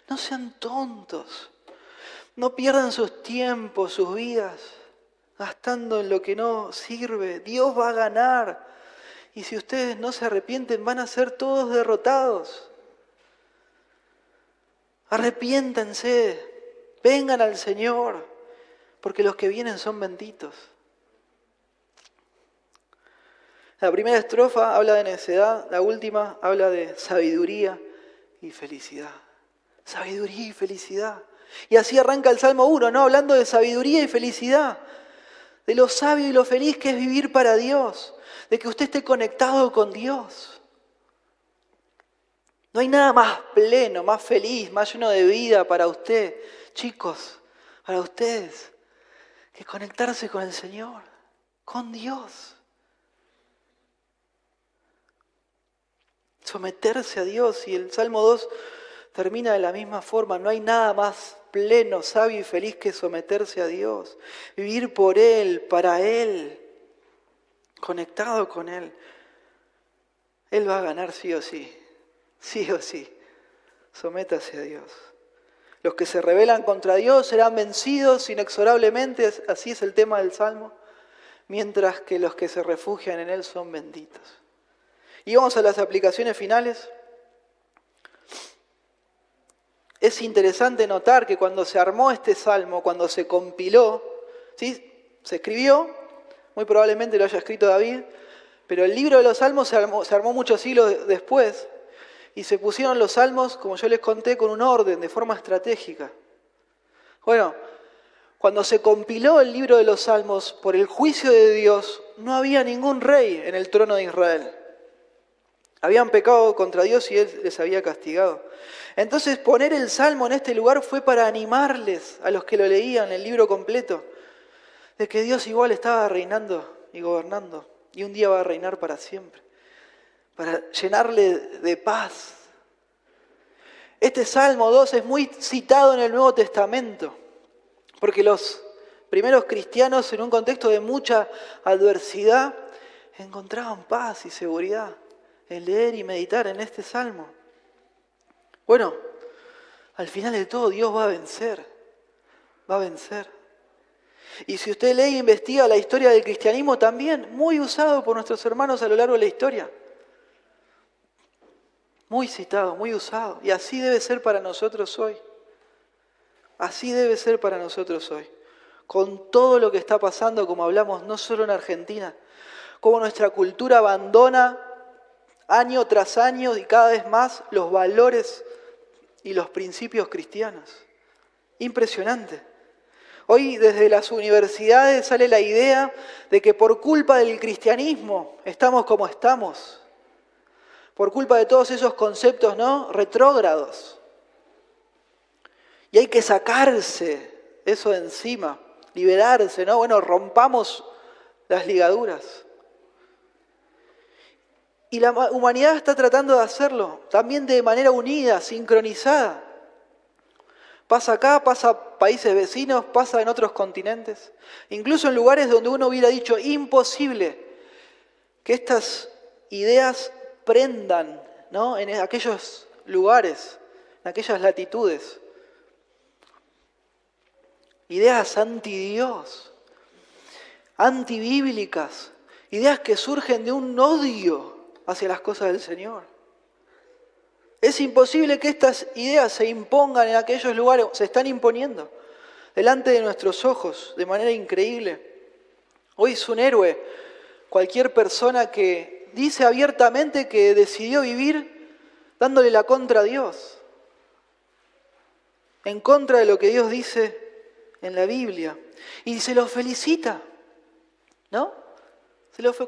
No sean tontos, no pierdan sus tiempos, sus vidas, gastando en lo que no sirve. Dios va a ganar y si ustedes no se arrepienten van a ser todos derrotados. Arrepiéntanse, vengan al Señor, porque los que vienen son benditos. La primera estrofa habla de necedad, la última habla de sabiduría y felicidad. Sabiduría y felicidad. Y así arranca el Salmo 1, ¿no?, hablando de sabiduría y felicidad, de lo sabio y lo feliz que es vivir para Dios, de que usted esté conectado con Dios. No hay nada más pleno, más feliz, más lleno de vida para usted, chicos, para ustedes, que conectarse con el Señor, con Dios. Someterse a Dios. Y el Salmo 2 termina de la misma forma. No hay nada más pleno, sabio y feliz que someterse a Dios. Vivir por Él, para Él, conectado con Él. Él va a ganar sí o sí. Sí o sí. Sométase a Dios. Los que se rebelan contra Dios serán vencidos inexorablemente. Así es el tema del Salmo. Mientras que los que se refugian en Él son benditos. Y vamos a las aplicaciones finales. Es interesante notar que cuando se armó este salmo, cuando se compiló, ¿sí?, se escribió, muy probablemente lo haya escrito David, pero el libro de los salmos se armó muchos siglos después y se pusieron los salmos, como yo les conté, con un orden, de forma estratégica. Bueno, cuando se compiló el libro de los salmos por el juicio de Dios, no había ningún rey en el trono de Israel. Habían pecado contra Dios y Él les había castigado. Entonces poner el Salmo en este lugar fue para animarles a los que lo leían, el libro completo, de que Dios igual estaba reinando y gobernando y un día va a reinar para siempre, para llenarle de paz. Este Salmo 2 es muy citado en el Nuevo Testamento, porque los primeros cristianos en un contexto de mucha adversidad encontraban paz y seguridad en leer y meditar en este Salmo. Bueno, al final de todo Dios va a vencer, va a vencer. Y si usted lee e investiga la historia del cristianismo también, muy usado por nuestros hermanos a lo largo de la historia. Muy citado, muy usado. Y así debe ser para nosotros hoy. Así debe ser para nosotros hoy. Con todo lo que está pasando, como hablamos, no solo en Argentina, cómo nuestra cultura abandona año tras año y cada vez más los valores y los principios cristianos. Impresionante. Hoy desde las universidades sale la idea de que por culpa del cristianismo estamos como estamos. Por culpa de todos esos conceptos, ¿no?, retrógrados. Y hay que sacarse eso de encima, liberarse, ¿no? Bueno, rompamos las ligaduras. Y la humanidad está tratando de hacerlo, también de manera unida, sincronizada. Pasa acá, pasa a países vecinos, pasa en otros continentes. Incluso en lugares donde uno hubiera dicho imposible que estas ideas prendan, ¿no?, en aquellos lugares, en aquellas latitudes. Ideas anti-Dios, antibíblicas, ideas que surgen de un odio hacia las cosas del Señor. Es imposible que estas ideas se impongan en aquellos lugares, se están imponiendo delante de nuestros ojos de manera increíble. Hoy es un héroe cualquier persona que dice abiertamente que decidió vivir dándole la contra a Dios, en contra de lo que Dios dice en la Biblia. Y se lo felicita, ¿no?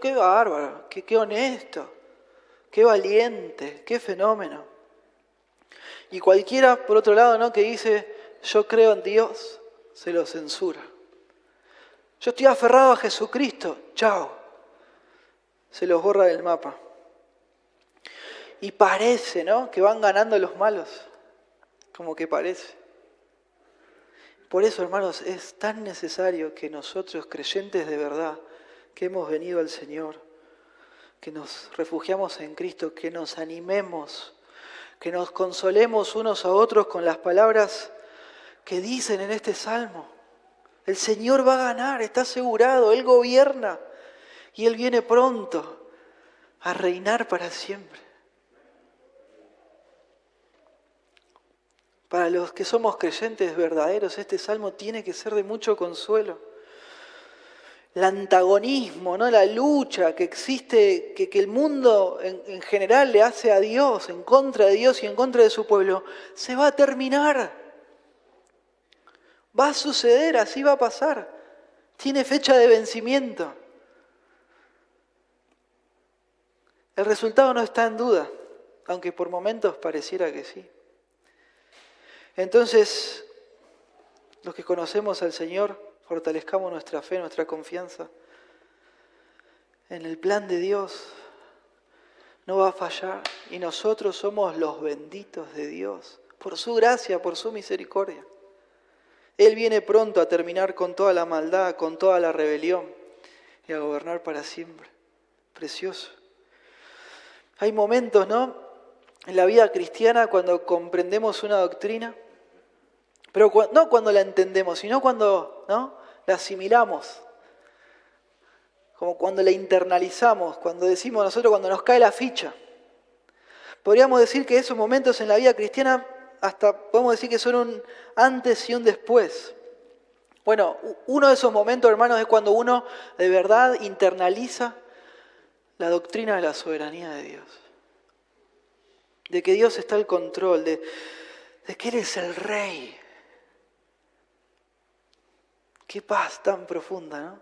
Qué bárbaro, qué honesto, qué valiente, qué fenómeno. Y cualquiera, por otro lado, ¿no?, que dice, yo creo en Dios, se lo censura. Yo estoy aferrado a Jesucristo, chao, se los borra del mapa. Y parece, ¿no?, que van ganando los malos, como que parece. Por eso, hermanos, es tan necesario que nosotros, creyentes de verdad, que hemos venido al Señor, que nos refugiamos en Cristo, que nos animemos, que nos consolemos unos a otros con las palabras que dicen en este salmo. El Señor va a ganar, está asegurado, Él gobierna y Él viene pronto a reinar para siempre. Para los que somos creyentes verdaderos, este salmo tiene que ser de mucho consuelo. El antagonismo, ¿no?, la lucha que existe, que el mundo en general le hace a Dios, en contra de Dios y en contra de su pueblo, se va a terminar. Va a suceder, así va a pasar. Tiene fecha de vencimiento. El resultado no está en duda, aunque por momentos pareciera que sí. Entonces, los que conocemos al Señor, fortalezcamos nuestra fe, nuestra confianza en el plan de Dios. No va a fallar y nosotros somos los benditos de Dios por su gracia, por su misericordia. Él viene pronto a terminar con toda la maldad, con toda la rebelión y a gobernar para siempre. Precioso. Hay momentos, ¿no?, en la vida cristiana cuando comprendemos una doctrina, pero no cuando la entendemos, sino cuando, ¿no?, la asimilamos, como cuando la internalizamos, cuando decimos nosotros, cuando nos cae la ficha. Podríamos decir que esos momentos en la vida cristiana, hasta podemos decir que son un antes y un después. Bueno, uno de esos momentos, hermanos, es cuando uno de verdad internaliza la doctrina de la soberanía de Dios. De que Dios está al control, de que Él es el Rey. Qué paz tan profunda, ¿no?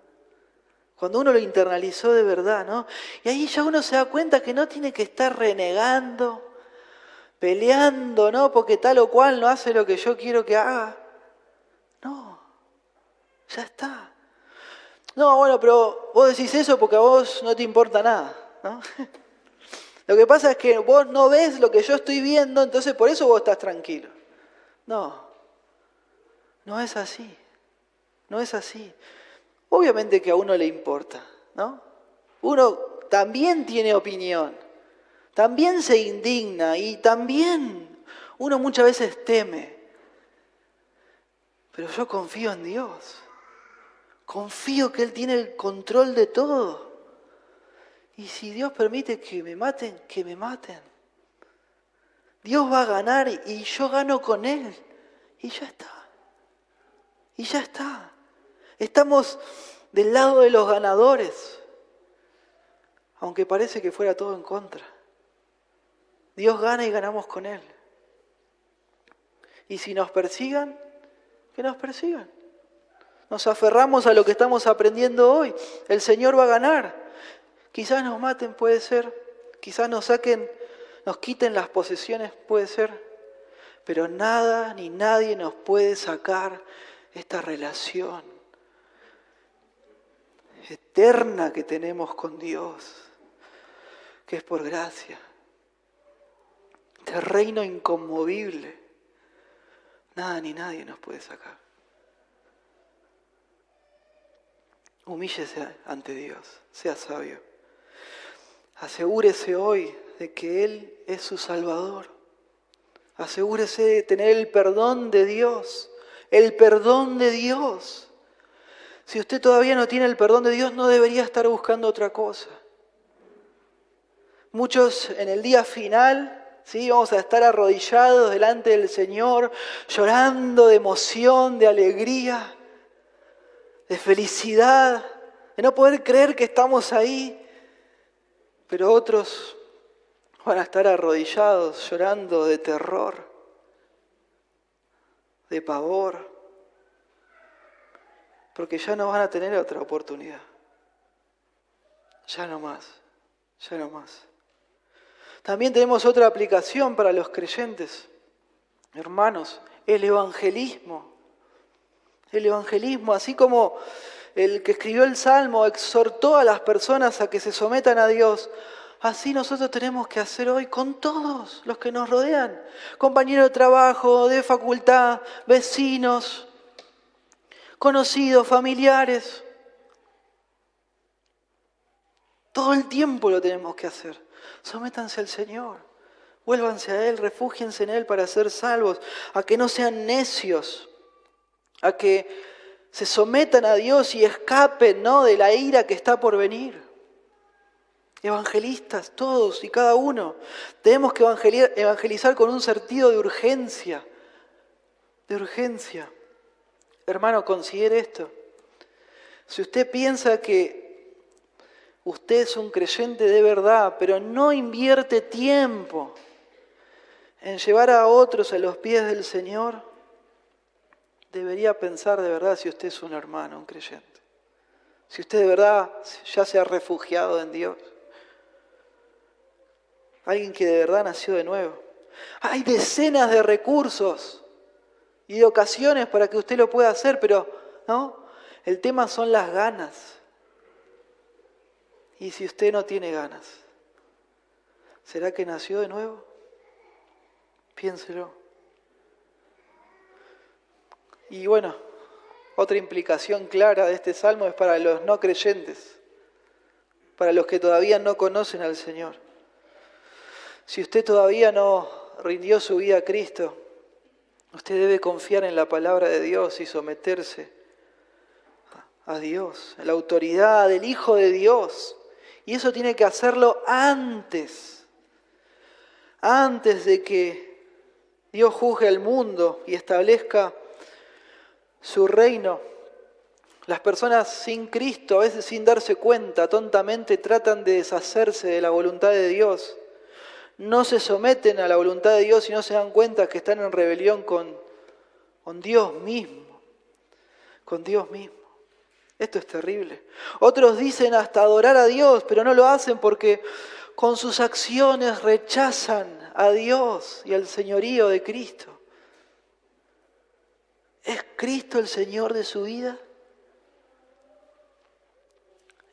Cuando uno lo internalizó de verdad, ¿no? Y ahí ya uno se da cuenta que no tiene que estar renegando, peleando, ¿no?, porque tal o cual no hace lo que yo quiero que haga. No, ya está. No, bueno, pero vos decís eso porque a vos no te importa nada, ¿no? Lo que pasa es que vos no ves lo que yo estoy viendo, entonces por eso vos estás tranquilo. No, no es así. No es así. Obviamente que a uno le importa, ¿no? Uno también tiene opinión, también se indigna y también uno muchas veces teme. Pero yo confío en Dios. Confío que Él tiene el control de todo. Y si Dios permite que me maten, que me maten. Dios va a ganar y yo gano con Él. Y ya está. Y ya está. Estamos del lado de los ganadores. aunque parece que fuera todo en contra. Dios gana y ganamos con Él. Y si nos persigan, que nos persigan. Nos aferramos a lo que estamos aprendiendo hoy. El Señor va a ganar. Quizás nos maten, puede ser. Quizás nos saquen, nos quiten las posesiones, puede ser. Pero nada ni nadie nos puede sacar esta relación eterna que tenemos con Dios, que es por gracia. Este reino inconmovible, nada ni nadie nos puede sacar. Humíllese ante Dios, sea sabio. Asegúrese hoy de que Él es su Salvador. Asegúrese de tener el perdón de Dios. El perdón de Dios. Si usted todavía no tiene el perdón de Dios, no debería estar buscando otra cosa. Muchos en el día final, ¿sí?, vamos a estar arrodillados delante del Señor, llorando de emoción, de alegría, de felicidad, de no poder creer que estamos ahí. Pero otros van a estar arrodillados, llorando de terror, de pavor, porque ya no van a tener otra oportunidad. Ya no más, ya no más. También tenemos otra aplicación para los creyentes, hermanos, el evangelismo. El evangelismo, así como el que escribió el Salmo exhortó a las personas a que se sometan a Dios, así nosotros tenemos que hacer hoy con todos los que nos rodean. Compañeros de trabajo, de facultad, vecinos, conocidos, familiares. Todo el tiempo lo tenemos que hacer. Sométanse al Señor, vuélvanse a Él, refúgiense en Él para ser salvos, a que no sean necios, a que se sometan a Dios y escapen, ¿no?, de la ira que está por venir. Evangelistas, todos y cada uno. Tenemos que evangelizar con un sentido de urgencia. De urgencia. Hermano, considere esto. Si usted piensa que usted es un creyente de verdad, pero no invierte tiempo en llevar a otros a los pies del Señor, debería pensar de verdad si usted es un hermano, un creyente. Si usted de verdad ya se ha refugiado en Dios. Alguien que de verdad nació de nuevo. Hay decenas de recursos y de ocasiones para que usted lo pueda hacer, pero ¿no? El tema son las ganas. Y si usted no tiene ganas, ¿será que nació de nuevo? Piénselo. Y bueno, otra implicación clara de este salmo es para los no creyentes, para los que todavía no conocen al Señor. Si usted todavía no rindió su vida a Cristo, usted debe confiar en la palabra de Dios y someterse a Dios, a la autoridad del Hijo de Dios. Y eso tiene que hacerlo antes de que Dios juzgue al mundo y establezca su reino. Las personas sin Cristo, a veces sin darse cuenta, tontamente tratan de deshacerse de la voluntad de Dios. No se someten a la voluntad de Dios y no se dan cuenta que están en rebelión con Dios mismo. Con Dios mismo. Esto es terrible. Otros dicen hasta adorar a Dios, pero no lo hacen porque con sus acciones rechazan a Dios y al señorío de Cristo. ¿Es Cristo el Señor de su vida?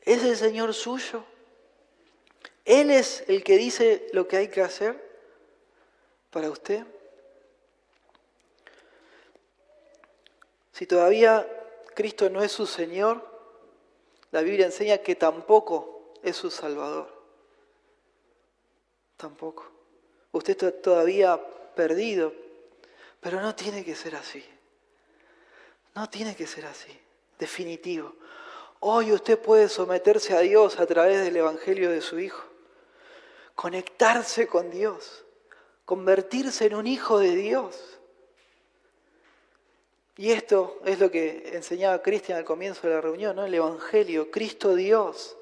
¿Es el Señor suyo? ¿Él es el que dice lo que hay que hacer para usted? Si todavía Cristo no es su Señor, la Biblia enseña que tampoco es su Salvador. Tampoco. Usted está todavía perdido, pero no tiene que ser así. No tiene que ser así. Definitivo. Hoy usted puede someterse a Dios a través del Evangelio de su Hijo. Conectarse con Dios. Convertirse en un hijo de Dios. Y esto es lo que enseñaba Cristian al comienzo de la reunión, ¿no? El Evangelio, Cristo Dios.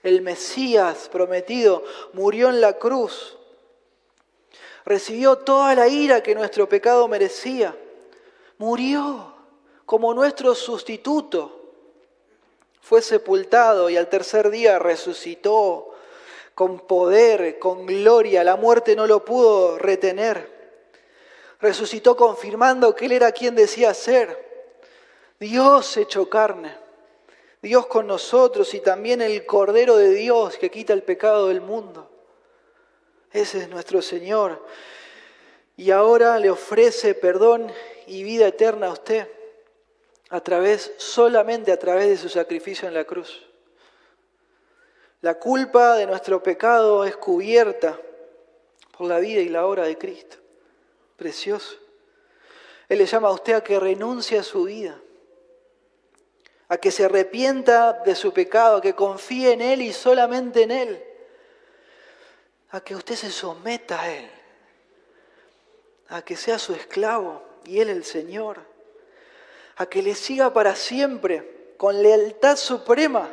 el Mesías prometido, murió en la cruz. Recibió toda la ira que nuestro pecado merecía. Murió como nuestro sustituto. Fue sepultado y al tercer día resucitó con poder, con gloria. La muerte no lo pudo retener. Resucitó confirmando que Él era quien decía ser. Dios hecho carne. Dios con nosotros y también el Cordero de Dios que quita el pecado del mundo. Ese es nuestro Señor. Y ahora le ofrece perdón y vida eterna a usted solamente a través de su sacrificio en la cruz. La culpa de nuestro pecado es cubierta por la vida y la obra de Cristo. Precioso. Él le llama a usted a que renuncie a su vida, a que se arrepienta de su pecado, a que confíe en Él y solamente en Él, a que usted se someta a Él, a que sea su esclavo y Él el Señor, a que le siga para siempre, con lealtad suprema,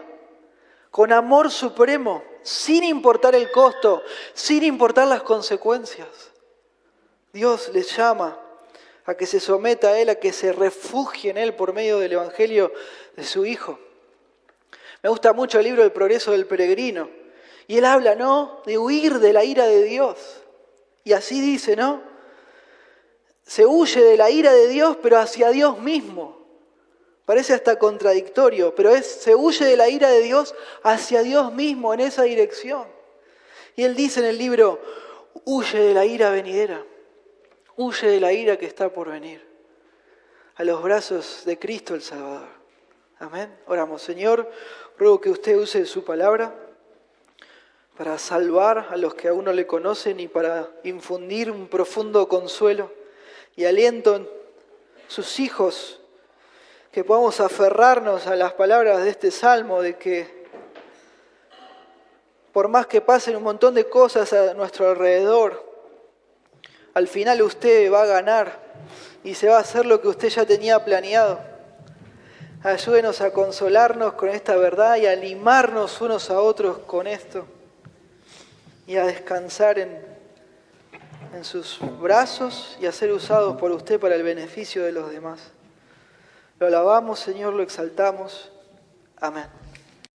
con amor supremo, sin importar el costo, sin importar las consecuencias. Dios les llama a que se someta a Él, a que se refugie en Él por medio del Evangelio de su Hijo. Me gusta mucho el libro El progreso del peregrino. Y él habla, ¿no?, de huir de la ira de Dios. Y así dice, ¿no? Se huye de la ira de Dios, pero hacia Dios mismo. Parece hasta contradictorio, pero se huye de la ira de Dios hacia Dios mismo, en esa dirección. Y él dice en el libro, huye de la ira venidera. Huye de la ira que está por venir. A los brazos de Cristo el Salvador. Amén. Oramos. Señor, ruego que usted use su palabra para salvar a los que aún no le conocen y para infundir un profundo consuelo y aliento en sus hijos, que podamos aferrarnos a las palabras de este salmo, de que por más que pasen un montón de cosas a nuestro alrededor, al final usted va a ganar y se va a hacer lo que usted ya tenía planeado. Ayúdenos a consolarnos con esta verdad y a animarnos unos a otros con esto y a descansar en sus brazos y a ser usados por usted para el beneficio de los demás. Lo alabamos, Señor, lo exaltamos. Amén.